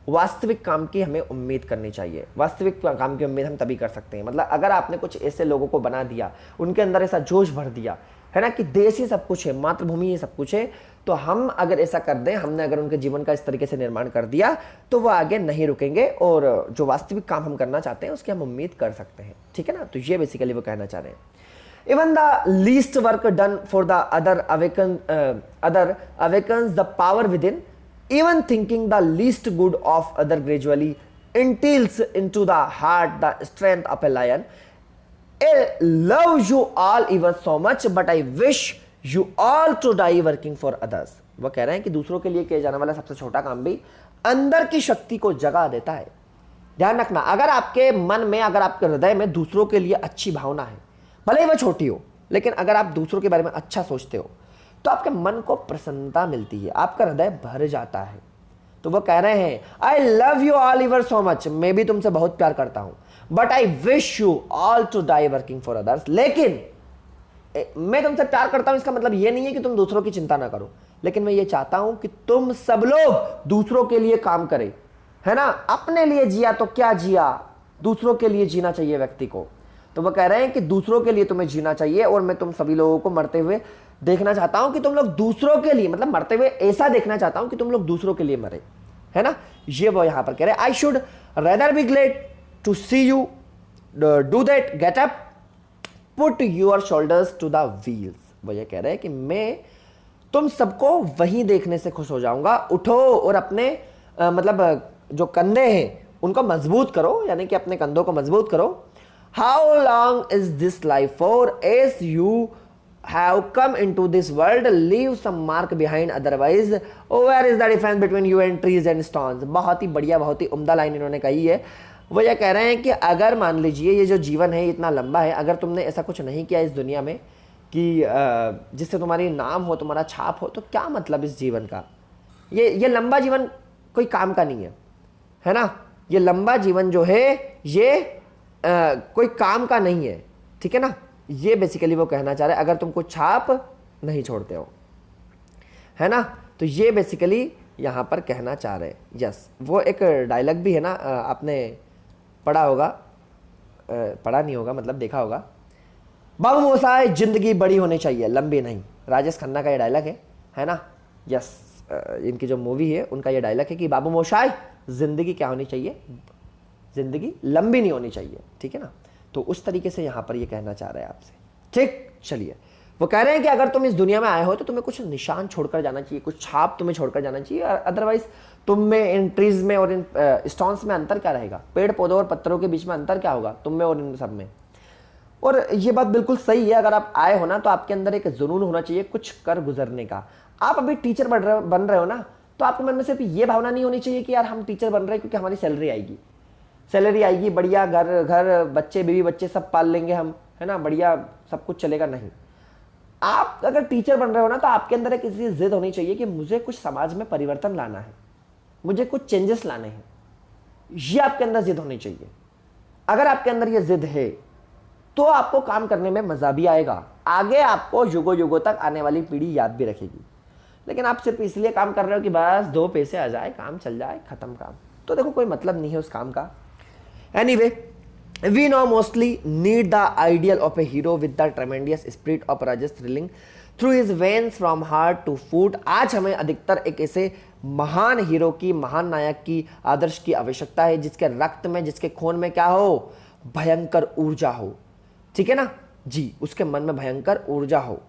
वास्तविक काम की हमें उम्मीद करनी चाहिए। वास्तविक काम की उम्मीद हम तभी कर सकते हैं, मतलब अगर आपने कुछ ऐसे लोगों को बना दिया, उनके अंदर ऐसा जोश भर दिया, है ना, कि देश ही सब कुछ है, मातृभूमि ही सब कुछ है, तो हम अगर ऐसा कर दें, हमने अगर उनके जीवन का इस तरीके से निर्माण कर दिया, तो वो आगे नहीं रुकेंगे और जो वास्तविक काम हम करना चाहते हैं उसकी हम उम्मीद कर सकते हैं, ठीक है ना। तो ये बेसिकली वो कहना चाह रहे हैं। Even the least work done for the other awakens the power within. Even thinking the least good of other gradually instills into the heart the strength of a lion. I love you all ever so much, but I wish you all to die working for others. वो कह रहे हैं कि दूसरों के लिए किया जाने वाला सबसे छोटा काम भी अंदर की शक्ति को जगा देता है। ध्यान रखना, अगर आपके मन में, अगर आपके हृदय में दूसरों के लिए अच्छी भावना है, भले ही वह छोटी हो, लेकिन अगर आप दूसरों के बारे में अच्छा सोचते हो, तो आपके मन को प्रसन्नता मिलती है, आपका हृदय भर जाता है। तो वो कह रहे हैं I love you all ever so much, मैं भी तुमसे बहुत प्यार करता हूं, but I wish you all to die working for others. लेकिन मैं तुमसे प्यार करता हूं, इसका मतलब ये नहीं है कि तुम दूसरों की चिंता ना करो, लेकिन मैं ये चाहता हूं कि तुम सब लोग दूसरों के लिए काम करें, है ना। अपने लिए जिया तो क्या जिया, दूसरों के लिए जीना चाहिए व्यक्ति को। तो वो कह रहे हैं कि दूसरों के लिए तुम्हें जीना चाहिए, और मैं तुम सभी लोगों को मरते हुए देखना चाहता हूं कि तुम लोग दूसरों के लिए, मतलब मरते हुए ऐसा देखना चाहता हूं कि तुम लोग दूसरों के लिए मरे, है ना। ये वो यहां पर कह रहे हैं I should rather be glad to see you do that, get up, put your shoulders to the wheels. वो ये कह रहे हैं कि मैं तुम सबको वहीं देखने से खुश हो जाऊंगा, उठो और अपने जो कंधे हैं उनको मजबूत करो, यानी कि अपने कंधों को मजबूत करो। How long is this life for, as you have come into this world, leave some mark behind, otherwise where is the difference between you and trees and stones. बहुत ही बढ़िया, बहुत ही उम्दा लाइन इन्होंने कही है। वो ये कह रहे हैं कि अगर मान लीजिए ये जो जीवन है इतना लंबा है, अगर तुमने ऐसा कुछ नहीं किया इस दुनिया में कि जिससे तुम्हारी नाम हो, तुम्हारा छाप हो, तो क्या मतलब इस जीवन का। ये लंबा जीवन कोई काम का नहीं है ना। ये लंबा जीवन जो है ये कोई काम का नहीं है, ठीक है ना। ये बेसिकली वो कहना चाह रहे हैं, अगर तुम कुछ छाप नहीं छोड़ते हो, है ना। तो ये बेसिकली यहाँ पर कहना चाह रहे हैं। यस, वो एक डायलॉग भी है ना, आपने पढ़ा होगा, पढ़ा नहीं होगा मतलब देखा होगा, बाबू मोशाय जिंदगी बड़ी होनी चाहिए लंबी नहीं। राजेश खन्ना का ये डायलॉग है ना। यस, इनकी जो मूवी है उनका ये डायलॉग है कि बाबू मोशाय जिंदगी क्या होनी चाहिए, जिंदगी लंबी नहीं होनी चाहिए, ठीक है ना। तो उस तरीके से यहाँ पर ये कहना चाह रहे हैं आपसे, ठीक। चलिए, वो कह रहे हैं कि अगर तुम इस दुनिया में आए हो तो तुम्हें कुछ निशान छोड़कर जाना चाहिए, कुछ छाप तुम्हें छोड़कर जाना चाहिए, अदरवाइज तुम में, इन ट्रीज में और इन स्टोन्स में अंतर क्या रहेगा, पेड़ पौधों और पत्थरों के बीच में अंतर क्या होगा, तुम में और इन सब में। और ये बात बिल्कुल सही है, अगर आप आए हो ना तो आपके अंदर एक जुनून होना चाहिए कुछ कर गुजरने का। आप अभी टीचर बन रहे हो ना, तो आपके मन में सिर्फ ये भावना नहीं होनी चाहिए कि यार हम टीचर बन रहे हैं क्योंकि हमारी सैलरी आएगी, बढ़िया घर बच्चे बीवी बच्चे सब पाल लेंगे हम, है ना, बढ़िया सब कुछ चलेगा। नहीं, आप अगर टीचर बन रहे हो ना तो आपके अंदर एक ऐसी जिद होनी चाहिए कि मुझे कुछ समाज में परिवर्तन लाना है, मुझे कुछ चेंजेस लाने हैं। ये आपके अंदर जिद होनी चाहिए। अगर आपके अंदर ये जिद है तो आपको काम करने में मजा भी आएगा, आगे आपको युगों युगों तक आने वाली पीढ़ी याद भी रखेगी। लेकिन आप सिर्फ इसलिए काम कर रहे हो कि बस 2 पैसे आ जाए, काम चल जाए, खत्म काम, तो देखो कोई मतलब नहीं है उस काम का। Anyway, we now mostly need the ideal of a hero with the tremendous spirit of Rajesh thrilling through his veins from heart to foot। आज हमें अधिकतर एक ऐसे महान हीरो की, महान नायक की, आदर्श की आवश्यकता है जिसके रक्त में, जिसके खून में क्या हो, भयंकर ऊर्जा हो, ठीक है ना जी। उसके मन में भयंकर ऊर्जा हो,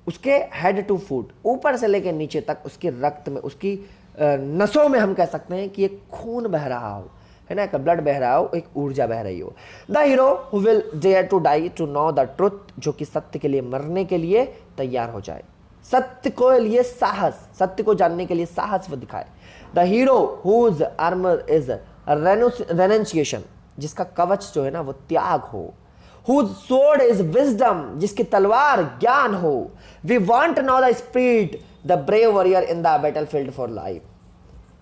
उसके हेड टू फुट, ऊपर से लेकर नीचे तक उसके रक्त में, उसकी नसों में हम कह सकते हैं कि एक खून बह रहा हो, है ना, एक ब्लड बह रहा हो, एक ऊर्जा बह रही हो। The hero who will dare to die to know the truth, जो कि सत्य के लिए मरने के लिए तैयार हो जाए, सत्य को लिए साहस, सत्य को जानने के लिए साहस वो दिखाए। The hero whose armour is renunciation, जिसका कवच जो है ना वो त्याग हो। Whose sword is wisdom, जिसकी तलवार ज्ञान हो। We want to know the spirit, the brave warrior in the battlefield for life।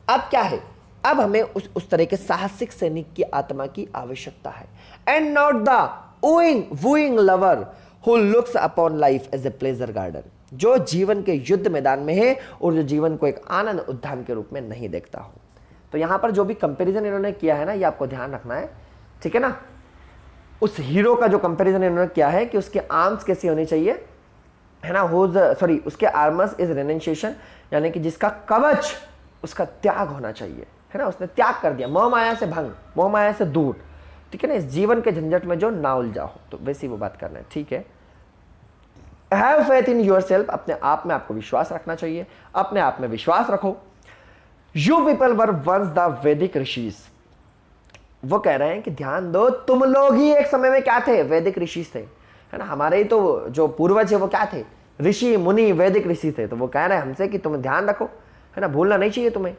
अब क्या है, अब हमें उस तरह के साहसिक सैनिक की आत्मा की आवश्यकता है। And not the wooing lover who looks upon life as a pleasure garden, जो जीवन के युद्ध मैदान में है और जो जीवन को एक आनंद उद्यान के रूप में नहीं देखता हो। तो यहां पर जो भी कंपैरिजन इन्होंने किया है ना, ये आपको ध्यान रखना है, ठीक है ना। उस हीरो का जो कंपैरिजन इन्होंने किया है कि उसके आर्म्स कैसी होनी चाहिए, है ना, उसके आर्मर्स इज रेनुंसिएशन, यानी कि जिसका कवच, उसका त्याग होना चाहिए, है ना। उसने त्याग कर दिया, मोह माया से भंग, मोह माया से दूर, ठीक है ना, इस जीवन के झंझट में जो ना उलझा हो। तो वैसी वो बात करना है, ठीक है। हैव फेथ इन योरसेल्फ, अपने आप में आपको विश्वास रखना चाहिए, अपने आप में विश्वास रखो। You people were once the Vedic rishis, वो कह रहे हैं कि ध्यान दो, तुम लोग ही एक समय में क्या थे, वैदिक ऋषि थे, है ना। हमारे ही तो जो पूर्वज है वो क्या थे, ऋषि मुनि, वैदिक ऋषि थे। तो वो कह रहे हैं हमसे कि तुम ध्यान रखो, है ना, भूलना नहीं चाहिए तुम्हें।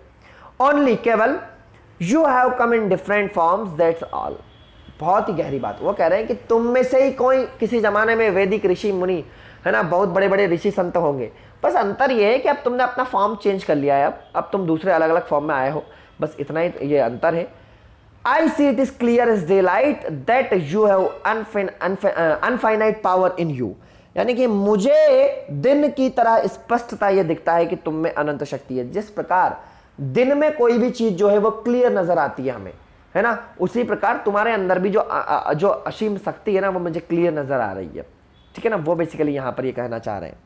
ओनली, केवल, you have come in different forms, that's all. बहुत ही गहरी बात, वो कह रहे हैं कि तुम में से ही कोई किसी जमाने में वैदिक ऋषि मुनि, है ना, बहुत बड़े बड़े ऋषि संत होंगे, बस अंतर ये है कि अब तुमने अपना फॉर्म चेंज कर लिया है, अब तुम दूसरे अलग अलग फॉर्म में आए हो, बस इतना ही ये अंतर है। I see it is clear as daylight that you have unfinite power in you, यानी कि मुझे दिन की तरह स्पष्टता ये दिखता है कि तुम में अनंत शक्ति है। जिस प्रकार दिन में कोई भी चीज जो है वो क्लियर नजर आती है हमें, है ना, उसी प्रकार तुम्हारे अंदर भी जो असीम शक्ति है ना वो मुझे क्लियर नजर आ रही है, ठीक है ना। वो बेसिकली यहां पर ये कहना चाह रहे हैं।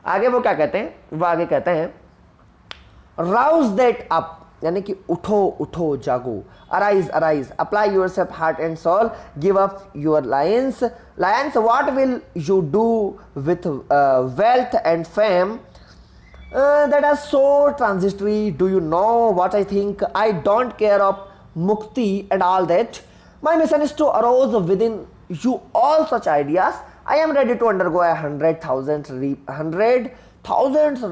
आगे वो क्या कहते हैं, वो आगे कहते हैं राउज दैट अप, यानी कि उठो उठो जागो, arise arise, apply yourself heart and soul, give up your lions, what will you do with wealth and fame that are so transitory? Do you know what I think? I don't care of mukti and all that. My mission is to arouse within you all such ideas. I am ready to undergo 100,000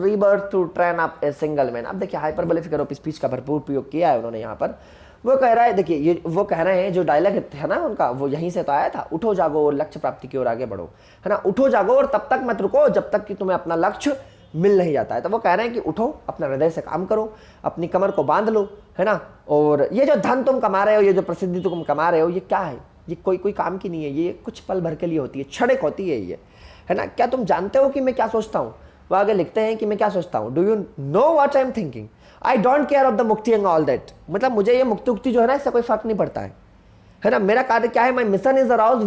rebirth to train up a single man. अब देखिए hyperbolic figure of speech का भरपूर प्रयोग किया है उन्होंने यहाँ पर। वो कह रहा है, देखिए ये वो कह रहे हैं, जो डायलॉग है ना उनका, वो यहीं से तो आया था, उठो जागो और लक्ष्य प्राप्ति की ओर आगे बढ़ो, है ना। उठो जागो और तब तक मत रुको जब तक कि तुम्हें अपना लक्ष्य मिल नहीं जाता है। तो वो कह रहे हैं कि उठो, अपना हृदय से काम करो, अपनी कमर को बांध लो, है ना। और ये जो धन तुम कमा रहे हो, ये जो प्रसिद्धि तुम कमा रहे हो, ये क्या है? ये कोई काम की नहीं है, ये कुछ पल भर के लिए होती है, क्षणिक होती है ये, है ना। क्या तुम जानते हो कि मैं क्या सोचता हूँ? वो आगे लिखते हैं कि मैं क्या सोचता हूँ। Do you know what I am thinking? I don't care of the मुक्ति एंड ऑल दैट। मतलब मुझे ये मुक्ति उक्ति जो है ना, इससे कोई फर्क नहीं पड़ता है ना। मेरा कार्य क्या है? माई mission is arouse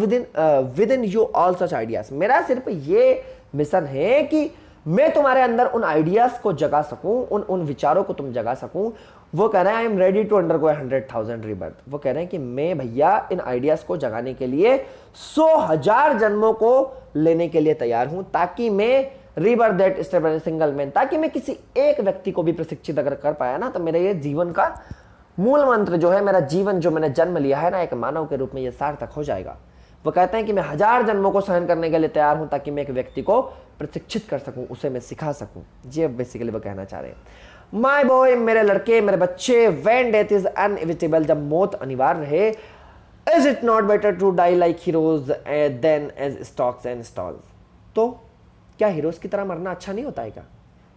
with in you all such ideas. मेरा सिर्फ ये मिशन है कि मैं तुम्हारे अंदर उन आइडियाज को जगा सकूं, उन विचारों को तुम जगा सकूं। वो कह रहे हैं I am ready to undergo 100,000 rebirth. वो कह रहे हैं कि मैं भैया इन आइडियाज को जगाने के लिए 100,000 जन्मों को लेने के लिए तैयार हूं, ताकि मैं rebirth that stable single man, ताकि मैं किसी एक व्यक्ति को भी प्रशिक्षित अगर कर पाया ना, तो मेरे ये जीवन का मूल मंत्र जो है, मेरा जीवन जो मैंने जन्म लिया है ना एक मानव के रूप में, ये सार्थक हो जाएगा। वो कहते हैं कि मैं 1000 जन्मों को सहन करने के लिए तैयार हूं, ताकि मैं एक व्यक्ति को प्रशिक्षित कर सकूं, उसे मैं सिखा सकूं। ये बेसिकली वो कहना चाह रहे हैं। माय बॉय, मेरे लड़के, मेरे बच्चे, व्हेन डेथ इज अनएविटेबल, जब मौत अनिवार्य है, is it not better to die like heroes than as stocks and stalls. तो क्या हीरोज की तरह मरना अच्छा नहीं होता है क्या?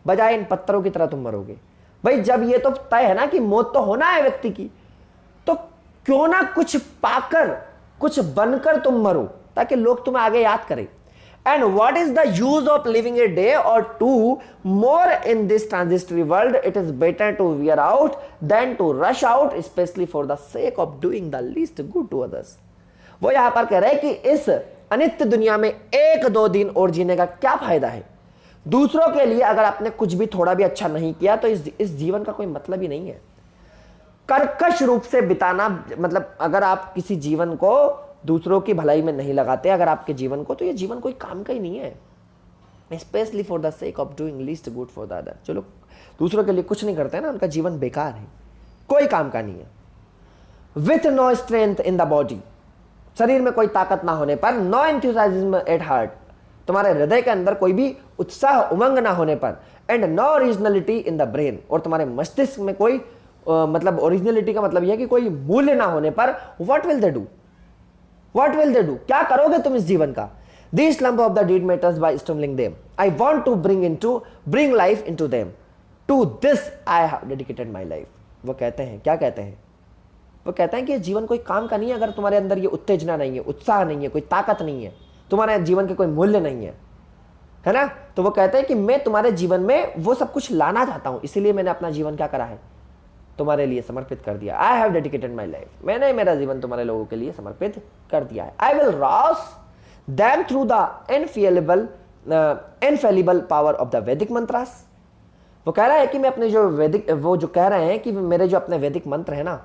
बजाय इन पत्थरों की तरह तुम मरोगे। भाई जब ये तो तय है ना कि मौत तो होना है व्यक्ति की, तो क्यों ना कुछ पाकर, कुछ बनकर तुम मरो, ताकि लोग तुम्हें आगे याद करें। And what is the use of living a day or two more in this transitory world? It is better to wear out than to rust out, specially for the sake of doing the least good to others. वो यहां पर कह रहे हैं कि इस अनित्य दुनिया में 1-2 दिन और जीने का क्या फायदा है? दूसरों के लिए अगर आपने कुछ भी थोड़ा भी अच्छा नहीं किया, तो इस जीवन का कोई मतलब ही नहीं है। कर्कश रूप से बिताना, मतलब अगर आप किसी जीवन को दूसरों की भलाई में नहीं लगाते, अगर आपके जीवन को, तो ये जीवन कोई काम का ही नहीं है। Specially for the sake of doing least good for the other. जो लोग दूसरों के लिए कुछ नहीं करते हैं ना, उनका जीवन बेकार है, कोई काम का नहीं है। With no strength in the body, शरीर में कोई ताकत ना होने पर, नो एंथुसियाज्म एट हार्ट, तुम्हारे हृदय के अंदर कोई भी उत्साह उमंग ना होने पर, and no originality in the brain, और तुम्हारे मस्तिष्क में कोई मतलब ओरिजिनलिटी का मतलब यह है कि कोई मूल्य ना होने पर, what will they do? What will they do? क्या करोगे तुम इस जीवन का? This slump of the deed matters by stumbling them. I want to bring life into them. To this I have dedicated my life. वो कहते हैं, क्या कहते हैं? वो कहते हैं कि जीवन कोई काम का नहीं है अगर तुम्हारे अंदर ये उत्तेजना नहीं है, उत्साह नहीं है, कोई ताकत नहीं है, तुम्हारे जीवन के कोई मूल्य नहीं है ना। तो वो कहते हैं कि मैं तुम्हारे जीवन में वो सब कुछ लाना चाहता हूं, इसीलिए मैंने अपना जीवन क्या करा है? तुम्हारे लिए समर्पित कर दिया। I have dedicated my life, मैंने मेरा जीवन तुम्हारे लोगों के लिए समर्पित कर दिया है। I will Ross them through the infallible power of the वैदिक मंत्रास। वो कह रहा है कि मैं अपने जो वैदिक, वो जो कह रहे हैं कि मेरे जो अपने वैदिक मंत्र है ना,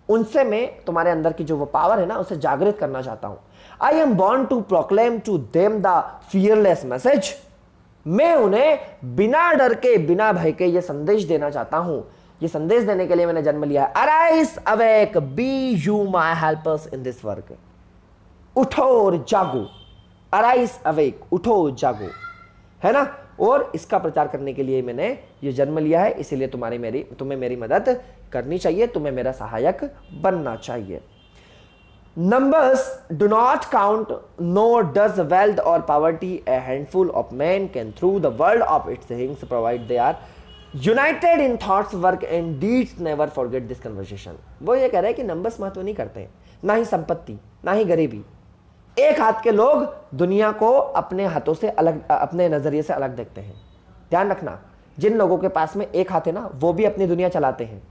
उनसे मैं तुम्हारे अंदर की जो वो पावर है ना, उसे जागृत करना चाहता हूं। I am born to proclaim to them the fearless message. मैं उन्हें बिना डर के, बिना भय के ये संदेश देना चाहता हूं। ये संदेश देने के लिए मैंने जन्म लिया है। Arise awake, be you my helpers in this work. उठो और जागो। अराइज अवेक, उठो जागो, है ना। और इसका प्रचार करने के लिए मैंने ये जन्म लिया है, इसीलिए तुम्हें मेरी मदद करनी चाहिए, तुम्हें मेरा सहायक बनना चाहिए। Numbers do not count, nor does wealth or poverty. A handful of men can through the world of its things, provide they are united in thoughts, work and deeds. Never forget this conversation. वो ये कह रहे हैं कि numbers महत्व नहीं करते हैं, ना ही संपत्ति, ना ही गरीबी। एक हाथ के लोग दुनिया को अपने हाथों से अलग, अपने नजरिए से अलग देखते हैं। ध्यान रखना, जिन लोगों के पास में एक हाथ है ना, वो भी अपनी दुनिया चलाते हैं,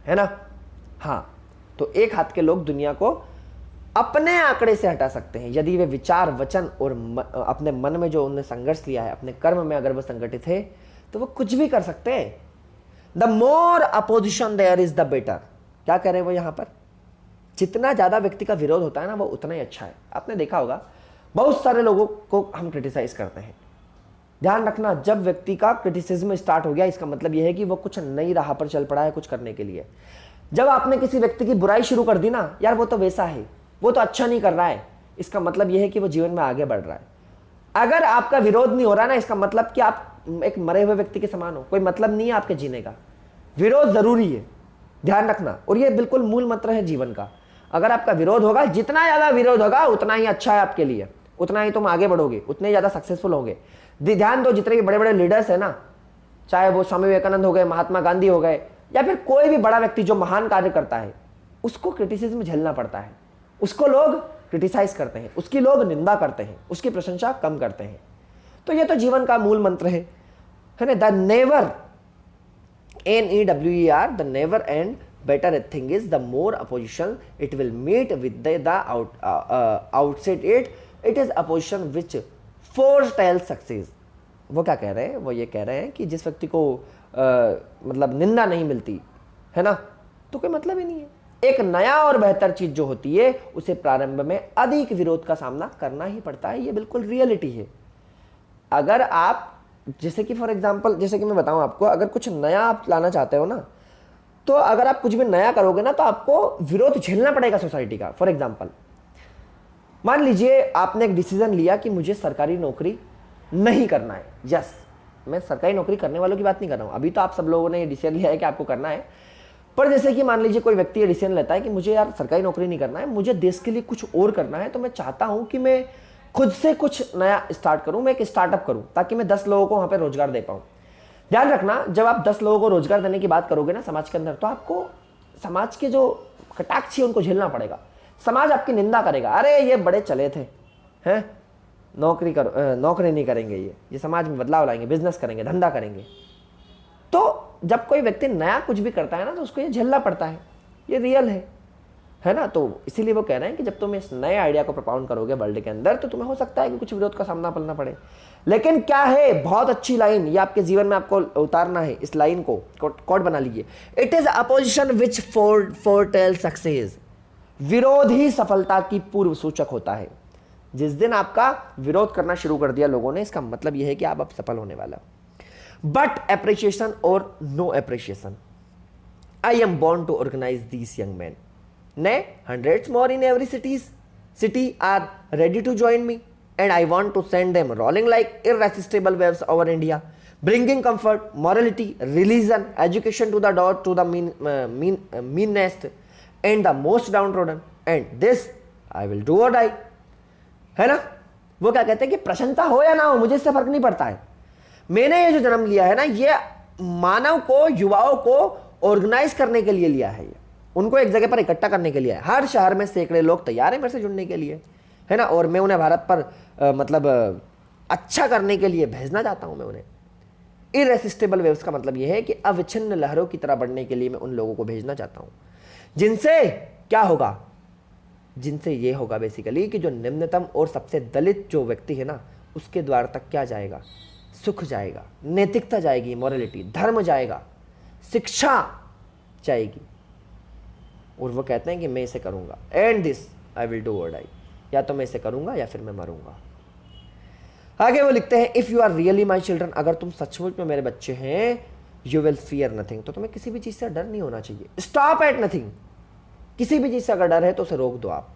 है ना। हाँ, तो एक हाथ के लोग दुनिया को अपने आंकड़े से हटा सकते हैं यदि वे विचार, वचन और अपने मन में जो उन्होंने संघर्ष लिया है, अपने कर्म में अगर वो संगठित है, तो वो कुछ भी कर सकते हैं। The more opposition there is the better. क्या कह रहे हैं वो यहां पर? जितना ज्यादा व्यक्ति का विरोध होता है ना, वो उतना ही अच्छा है। आपने देखा होगा बहुत सारे लोगों को हम क्रिटिसाइज करते हैं। ध्यान रखना, जब व्यक्ति का क्रिटिसिज्म स्टार्ट हो गया, इसका मतलब यह है कि वो कुछ नई राह पर चल पड़ा है कुछ करने के लिए। जब आपने किसी व्यक्ति की बुराई शुरू कर दी ना, यार वो तो वैसा है, वो तो अच्छा नहीं कर रहा है, इसका मतलब यह है कि वो जीवन में आगे बढ़ रहा है। अगर आपका विरोध नहीं हो रहा ना, इसका मतलब कि आप एक मरे हुए व्यक्ति के समान हो, कोई मतलब नहीं है आपके जीने का। विरोध जरूरी है, ध्यान रखना, और ये बिल्कुल मूल मंत्र है जीवन का। अगर आपका विरोध होगा, जितना ज्यादा विरोध होगा उतना ही अच्छा है आपके लिए, उतना ही तुम आगे बढ़ोगे, उतने ज्यादा सक्सेसफुल होंगे। ध्यान दो, जितने भी बड़े बड़े लीडर्स है ना, चाहे वो स्वामी विवेकानंद हो गए, महात्मा गांधी हो गए, या फिर कोई भी बड़ा व्यक्ति जो महान कार्य करता है, उसको क्रिटिसिज्म झेलना पड़ता है। उसको लोग क्रिटिसाइज करते हैं, उसकी लोग निंदा करते हैं, उसकी प्रशंसा कम करते हैं। तो ये तो जीवन का मूल मंत्र है ना। The never NEWER, the never end better thing is the more opposition it will meet with the outside it is opposition which foretells success। वो क्या कह रहे हैं? वो ये कह रहे हैं कि जिस व्यक्ति को मतलब निंदा नहीं मिलती है ना, तो कोई मतलब ही नहीं है। एक नया और बेहतर चीज जो होती है उसे प्रारंभ में अधिक विरोध का सामना करना ही पड़ता है। ये बिल्कुल रियलिटी है। अगर आप, जैसे कि फॉर एग्जांपल, जैसे कि मैं बताऊं आपको, अगर कुछ नया आप लाना चाहते हो ना, तो अगर आप कुछ भी नया करोगे ना, तो आपको विरोध झेलना पड़ेगा सोसाइटी का। फॉर एग्जांपल, मान लीजिए आपने एक डिसीजन लिया कि मुझे सरकारी नौकरी नहीं करना है। यस, मैं सरकारी नौकरी करने वालों की बात नहीं कर रहा हूं, अभी तो आप सब लोगों ने ये डिसीजन लिया है कि आपको करना है। पर जैसे कि मान लीजिए कोई व्यक्ति ये डिसीजन लेता है कि मुझे यार सरकारी नौकरी नहीं करना है, मुझे देश के लिए कुछ और करना है, तो मैं चाहता हूं कि मैं खुद से कुछ नया स्टार्ट करूं, मैं एक स्टार्टअप करूं, ताकि मैं 10 लोगों को वहां पे रोजगार दे पाऊं। ध्यान रखना, जब आप 10 लोगों को रोजगार देने की बात करोगे ना समाज के अंदर, तो आपको समाज के जो कटाक्ष है उनको झेलना पड़ेगा। समाज आपकी निंदा करेगा, अरे ये बड़े चले थे, हैं नौकरी नहीं करेंगे, ये समाज में बदलाव लाएंगे, बिजनेस करेंगे, धंधा करेंगे। तो जब कोई व्यक्ति नया कुछ भी करता है ना, तो उसको ये झेलना पड़ता है, ये रियल है ना। तो इसीलिए वो कह रहे हैं कि जब तुम इस नए आइडिया को प्रोपाउंड करोगे वर्ल्ड के अंदर, तो तुम्हें हो सकता है कि कुछ विरोध का सामना करना पड़े। लेकिन क्या है, बहुत अच्छी लाइन, ये आपके जीवन में आपको उतारना है। इस लाइन को कोट बना लीजिए, it is opposition which foretell success. विरोध ही सफलता की पूर्व सूचक होता है। जिस दिन आपका विरोध करना शुरू कर दिया लोगों ने, इसका मतलब यह है कि आप अब सफल होने वाला। बट एप्रिसिएशन और no appreciation, I am born to organise these young man. Nay, hundreds more in every city are ready to join me, and I want to send them rolling like irresistible waves over India, bringing comfort, morality, religion, education to the meanest and the most downtrodden, and this I will do or die। है ना। वो क्या कहते हैं कि प्रशंसा हो या ना हो, मुझे इससे फर्क नहीं पड़ता है। मैंने ये जो जन्म लिया है ना, ये मानव को, युवाओं को ऑर्गेनाइज करने के लिए लिया है, उनको एक जगह पर इकट्ठा करने के लिए। हर शहर में सैकड़े लोग तैयार हैं मेरे से जुड़ने के लिए, है ना। और मैं उन्हें भारत पर मतलब अच्छा करने के लिए भेजना चाहता हूं मैं उन्हें। इरेसिस्टिबल वेव्स का मतलब यह है कि अविच्छिन्न लहरों की तरह बढ़ने के लिए मैं उन लोगों को भेजना चाहता हूं, जिनसे क्या होगा, जिनसे ये होगा बेसिकली कि जो निम्नतम और सबसे दलित जो व्यक्ति है ना, उसके द्वार तक क्या जाएगा, सुख जाएगा, नैतिकता जाएगी, मोरालिटी, धर्म जाएगा, शिक्षा जाएगी। और वो कहते हैं कि मैं इसे करूंगा, and this I will do और डाई, या तो मैं इसे करूंगा या फिर मैं मरूंगा। आगे वो लिखते हैं, if you are really my children, अगर तुम सचमुच में मेरे बच्चे हैं, यू विल फियर नथिंग, तो तुम्हें किसी भी चीज से डर नहीं होना चाहिए। स्टॉप एट नथिंग, किसी भी चीज से अगर डर है तो उसे रोक दो आप।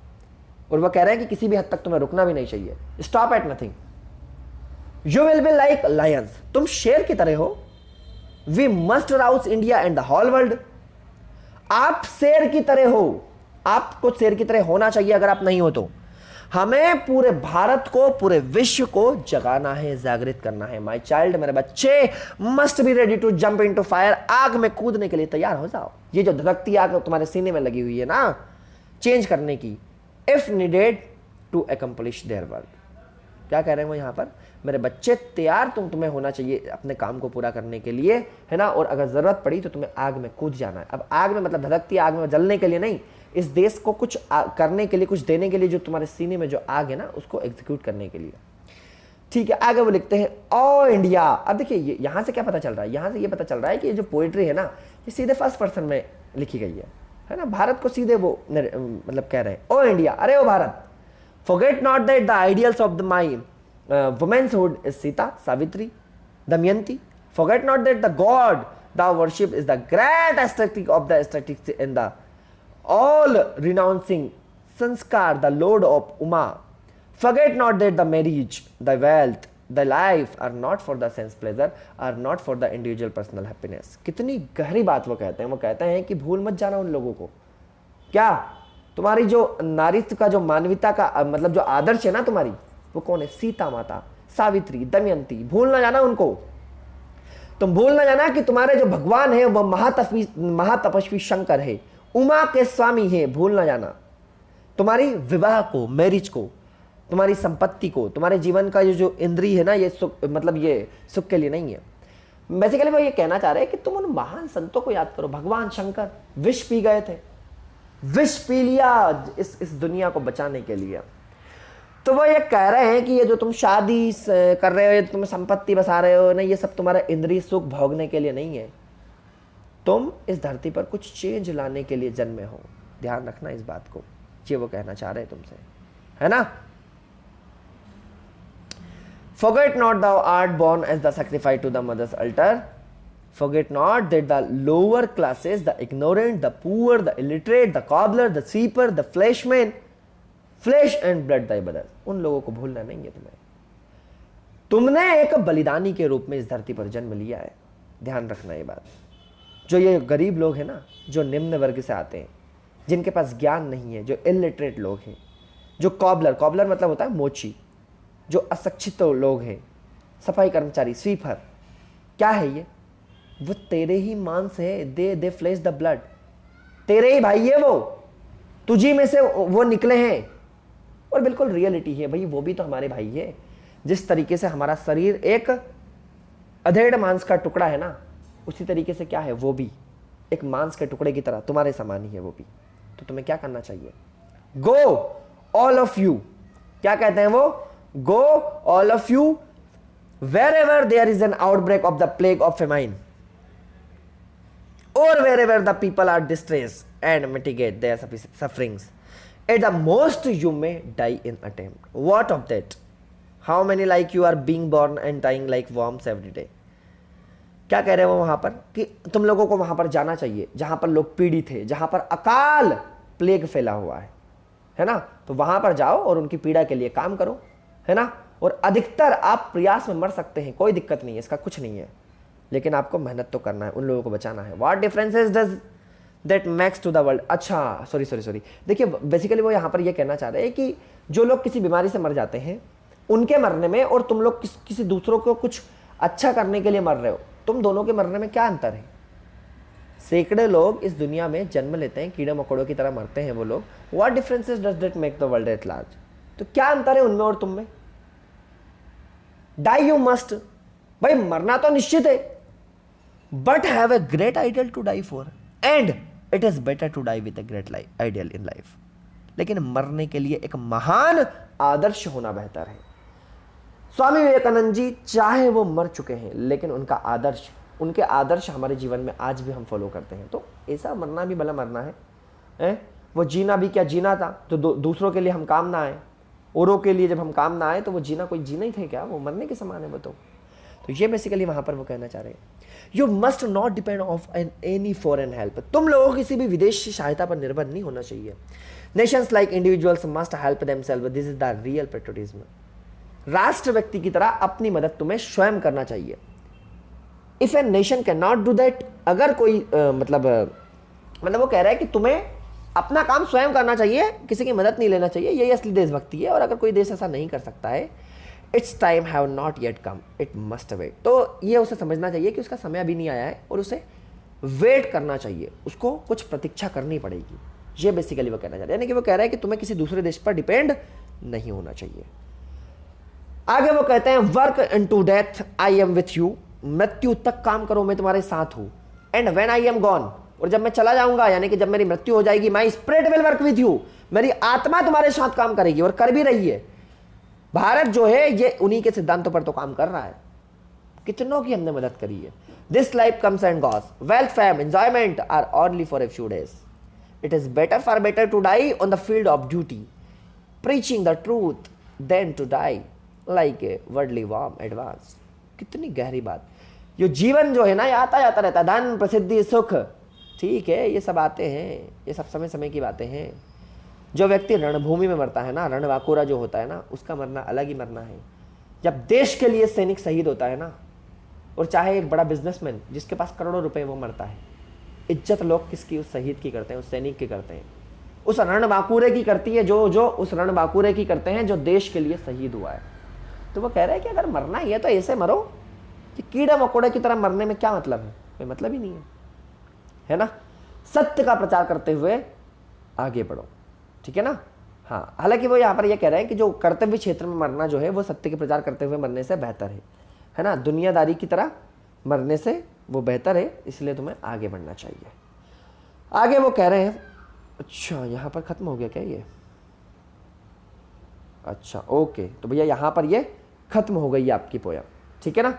और वो कह रहे हैं कि किसी भी हद तक तुम्हें रुकना भी नहीं चाहिए। Stop at nothing, you will be like lions, तुम शेर की तरह हो। We must rouse India and the whole world, आप शेर की तरह हो, आपको शेर की तरह होना चाहिए। अगर आप नहीं हो तो हमें पूरे भारत को, पूरे विश्व को जगाना है, जागृत करना है। माय चाइल्ड, मेरे बच्चे, must be ready to jump into fire, आग में कूदने के लिए तैयार हो जाओ। ये जो धधकती आग तुम्हारे सीने में लगी हुई है ना, चेंज करने की, if needed to accomplish their work. क्या कह रहे हैं वो यहाँ पर, मेरे बच्चे तैयार तुम्हें होना चाहिए अपने काम को पूरा करने के लिए, है ना। और अगर जरूरत पड़ी तो तुम्हें आग में कूद जाना है। अब आग में मतलब धधकती आग में जलने के लिए नहीं, इस देश को कुछ करने के लिए, कुछ देने के लिए, जो तुम्हारे सीने में जो आग है ना, उसको एग्जीक्यूट करने के लिए। ठीक है, आगे वो लिखते हैं, ओ इंडिया। अब देखिए यहां से क्या पता चल रहा है, यहां से ये पता चल रहा है कि ये जो पोएट्री है ना, ये सीधे फर्स्ट पर्सन में लिखी गई है ना। भारत को सीधे वो मतलब कह रहे हैं, ओ इंडिया, अरे ओ Bharat, forget not that the ideals of my womanhood is Sita, Savitri, Damayanti. Forget not that the God, thou worship is the great aesthetic of the aesthetics in the all renouncing sanskar, the lord of Uma. Forget not that the marriage, the wealth, the life are not for the sense pleasure, are not for the individual personal happiness. कितनी गहरी बात वो कहते हैं। वो कहते हैं कि भूल मत जाना उन लोगों को। क्या तुम्हारी जो नारीत्व का, जो मानवता का मतलब जो आदर्श है ना तुम्हारी, वो कौन है? सीता माता, सावित्री, दमयंती। भूल ना जाना उनको। तुम भूल ना जाना कि तुम्हारे जो भगवान है वो महातपस्वी शंकर है, उमा के स्वामी है। भूल ना जाना। तुम्हारी विवाह को, मैरिज को, तुम्हारी संपत्ति को, तुम्हारे जीवन का जो इंद्री है ना, ये सुख, मतलब ये सुख के लिए नहीं है। बेसिकली वो ये कहना चाह रहे हैं कि तुम उन महान संतों को याद करो। भगवान शंकर विष पी गए थे, विष पी लिया इस दुनिया को बचाने के लिए। तो वो ये कह रहे हैं कि ये जो तुम शादी कर रहे हो, ये तुम संपत्ति बसा रहे हो ना, ये सब तुम्हारा इंद्रिय सुख भोगने के लिए नहीं है। तुम इस धरती पर कुछ चेंज लाने के लिए जन्मे हो। ध्यान रखना इस बात को। ये वो कहना चाह रहे हैं तुमसे, है ना। Forget not thou art born as the sacrifice to the mother's altar. Forget not that the lower classes, the ignorant, the poor, the illiterate, the cobbler, the sweeper, the fleshman, flesh and blood thy brothers. उन लोगों को भूलना नहीं है तुम्हें। तुमने एक बलिदानी के रूप में इस धरती पर जन्म लिया है। ध्यान रखना ये बात। जो ये गरीब लोग हैं ना, जो निम्न वर्ग से आते हैं, जिनके पास ज्ञान नहीं है, जो इलिटरेट लोग हैं, जो कॉबलर मतलब होता है मोची, जो अशिक्षित लोग हैं, सफाई कर्मचारी, स्वीपर, क्या है ये? वो तेरे ही मांस है। दे फ्लेश द ब्लड। तेरे ही भाई है वो, तुझी में से वो निकले हैं। और बिल्कुल रियलिटी है भाई, वो भी तो हमारे भाई है। जिस तरीके से हमारा शरीर एक अधेड़ मांस का टुकड़ा है ना, उसी तरीके से क्या है, वो भी एक मांस के टुकड़े की तरह तुम्हारे समान ही है वो भी। तो तुम्हें क्या करना चाहिए? गो ऑल ऑफ यू, क्या कहते हैं वो? Go all of you wherever there is an outbreak of the plague of famine, or wherever the people are distressed, and mitigate their sufferings. At the most you may die in attempt. What of that? How many like you are being born and dying like worms every day? क्या कह रहे हैं वो वहां पर कि तुम लोगों को वहां पर जाना चाहिए जहां पर लोग पीड़ित थे, जहां पर अकाल प्लेग फैला हुआ है ना। तो वहां पर जाओ और उनकी पीड़ा के लिए काम करो, है ना। और अधिकतर आप प्रयास में मर सकते हैं, कोई दिक्कत नहीं है, इसका कुछ नहीं है, लेकिन आपको मेहनत तो करना है, उन लोगों को बचाना है। What differences does that makes to the world? अच्छा सॉरी, देखिए बेसिकली वो यहाँ पर ये कहना चाह रहे हैं कि जो लोग किसी बीमारी से मर जाते हैं, उनके मरने में और तुम लोग किसी दूसरों को कुछ अच्छा करने के लिए मर रहे हो, तुम दोनों के मरने में क्या अंतर है? सैकड़े लोग इस दुनिया में जन्म लेते हैं, कीड़े मकोड़ों की तरह मरते हैं वो लोग। What differences does that make the world at large? तो क्या अंतर है उनमें और तुम में? डाई यू मस्ट, भाई मरना तो निश्चित है, but have a great ideal to die for, and it is better to die with a great ideal in life. लेकिन मरने के लिए एक महान आदर्श होना बेहतर है। स्वामी विवेकानंद जी चाहे वो मर चुके हैं, लेकिन उनके आदर्श हमारे जीवन में आज भी हम फॉलो करते हैं। तो ऐसा मरना भी भला मरना है? वो जीना भी क्या जीना था तो दूसरों के लिए हम काम ना आए, औरों के लिए जब हम काम ना आए तो वो जीना कोई जीना ही थे क्या? वो मरने के समान है वो तो ये बेसिकली वहां पर वो कहना चाह रहे हैं। You must not depend of any foreign help. तुम लोगों को किसी भी विदेशी सहायता पर निर्भर नहीं होना चाहिए। Nations like individuals must help themselves, this is the real patriotism. राष्ट्र व्यक्ति की तरह अपनी मदद तुम्हें स्वयं करना चाहिए। If a nation can not do that, अगर कोई मतलब वो कह रहा है कि तुम्हें अपना काम स्वयं करना चाहिए, किसी की मदद नहीं लेना चाहिए, यही असली देशभक्ति है। और अगर कोई देश ऐसा नहीं कर सकता है, its time have not yet come, it must wait. तो ये उसे समझना चाहिए कि उसका समय अभी नहीं आया है और उसे वेट करना चाहिए, उसको कुछ प्रतीक्षा करनी पड़ेगी। ये बेसिकली वो कहना चाह रहे हैं, यानी कि वो कह रहा है कि तुम्हें किसी दूसरे देश पर डिपेंड नहीं होना चाहिए। आगे वो कहते हैं work into death I am with you, मृत्यु तक काम करो मैं तुम्हारे साथ हूं। And when I am gone, और जब मैं चला जाऊंगा यानी कि जब मेरी मृत्यु हो जाएगी, my spirit will work with you, मेरी आत्मा तुम्हारे साथ काम करेगी और कर भी रही है। भारत जो है ये उन्हीं के सिद्धांतों पर तो काम कर रहा है। कितनों की हमने मदद करी है। This life comes and goes, wealth, fame, enjoyment are only for a few days. It is better for better to die on the field of duty, preaching the truth, than to die like a worldly worm advance. कितनी गहरी बात। ये जीवन जो है ना, ये आता जाता रहता है, धन प्रसिद्धि सुख, ठीक है, ये सब आते हैं, ये सब समय समय की बातें हैं। जो व्यक्ति रणभूमि में मरता है ना, रणबांकुरा जो होता है ना, उसका मरना अलग ही मरना है। जब देश के लिए सैनिक शहीद होता है ना, और चाहे एक बड़ा बिजनेसमैन जिसके पास करोड़ों रुपए वो मरता है, इज्जत लोग किसकी? उस शहीद की करते हैं, उस सैनिक की करते हैं, उस रणबांकुरे की करती है, जो उस रणबांकुरे की करते हैं जो देश के लिए शहीद हुआ है। तो वो कह रहे हैं कि अगर मरना ही है तो ऐसे मरो कि कीड़े मकोड़े की तरह मरने में क्या मतलब है? कोई मतलब ही नहीं है ना। सत्य का प्रचार करते हुए आगे बढ़ो, ठीक है ना। हाँ, हालांकि वो यहाँ पर ये कह रहे हैं कि जो कर्तव्य क्षेत्र में मरना जो है वो सत्य के प्रचार करते हुए मरने से बेहतर है ना, दुनियादारी की तरह मरने से वो बेहतर है, इसलिए तुम्हें आगे बढ़ना चाहिए। आगे वो कह रहे हैं, अच्छा यहाँ पर खत्म हो गया क्या ये? अच्छा ओके, तो भैया यहाँ पर ये खत्म हो गई है आपकी पोयम, ठीक है ना।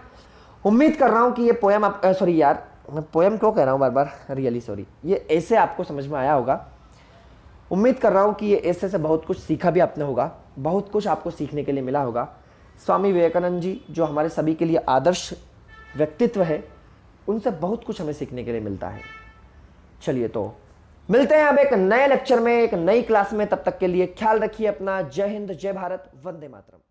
उम्मीद कर रहा हूँ कि ये पोयम आप, सॉरी यार मैं पोयम क्यों कह रहा हूँ बार बार, रियली सॉरी, ये ऐसे आपको समझ में आया होगा। उम्मीद कर रहा हूँ कि ये ऐसे से बहुत कुछ सीखा भी आपने होगा, बहुत कुछ आपको सीखने के लिए मिला होगा। स्वामी विवेकानंद जी जो हमारे सभी के लिए आदर्श व्यक्तित्व है, उनसे बहुत कुछ हमें सीखने के लिए मिलता है। चलिए तो मिलते हैं अब एक नए लेक्चर में, एक नई क्लास में। तब तक के लिए ख्याल रखिए अपना। जय हिंद, जय भारत, वंदे मातरम।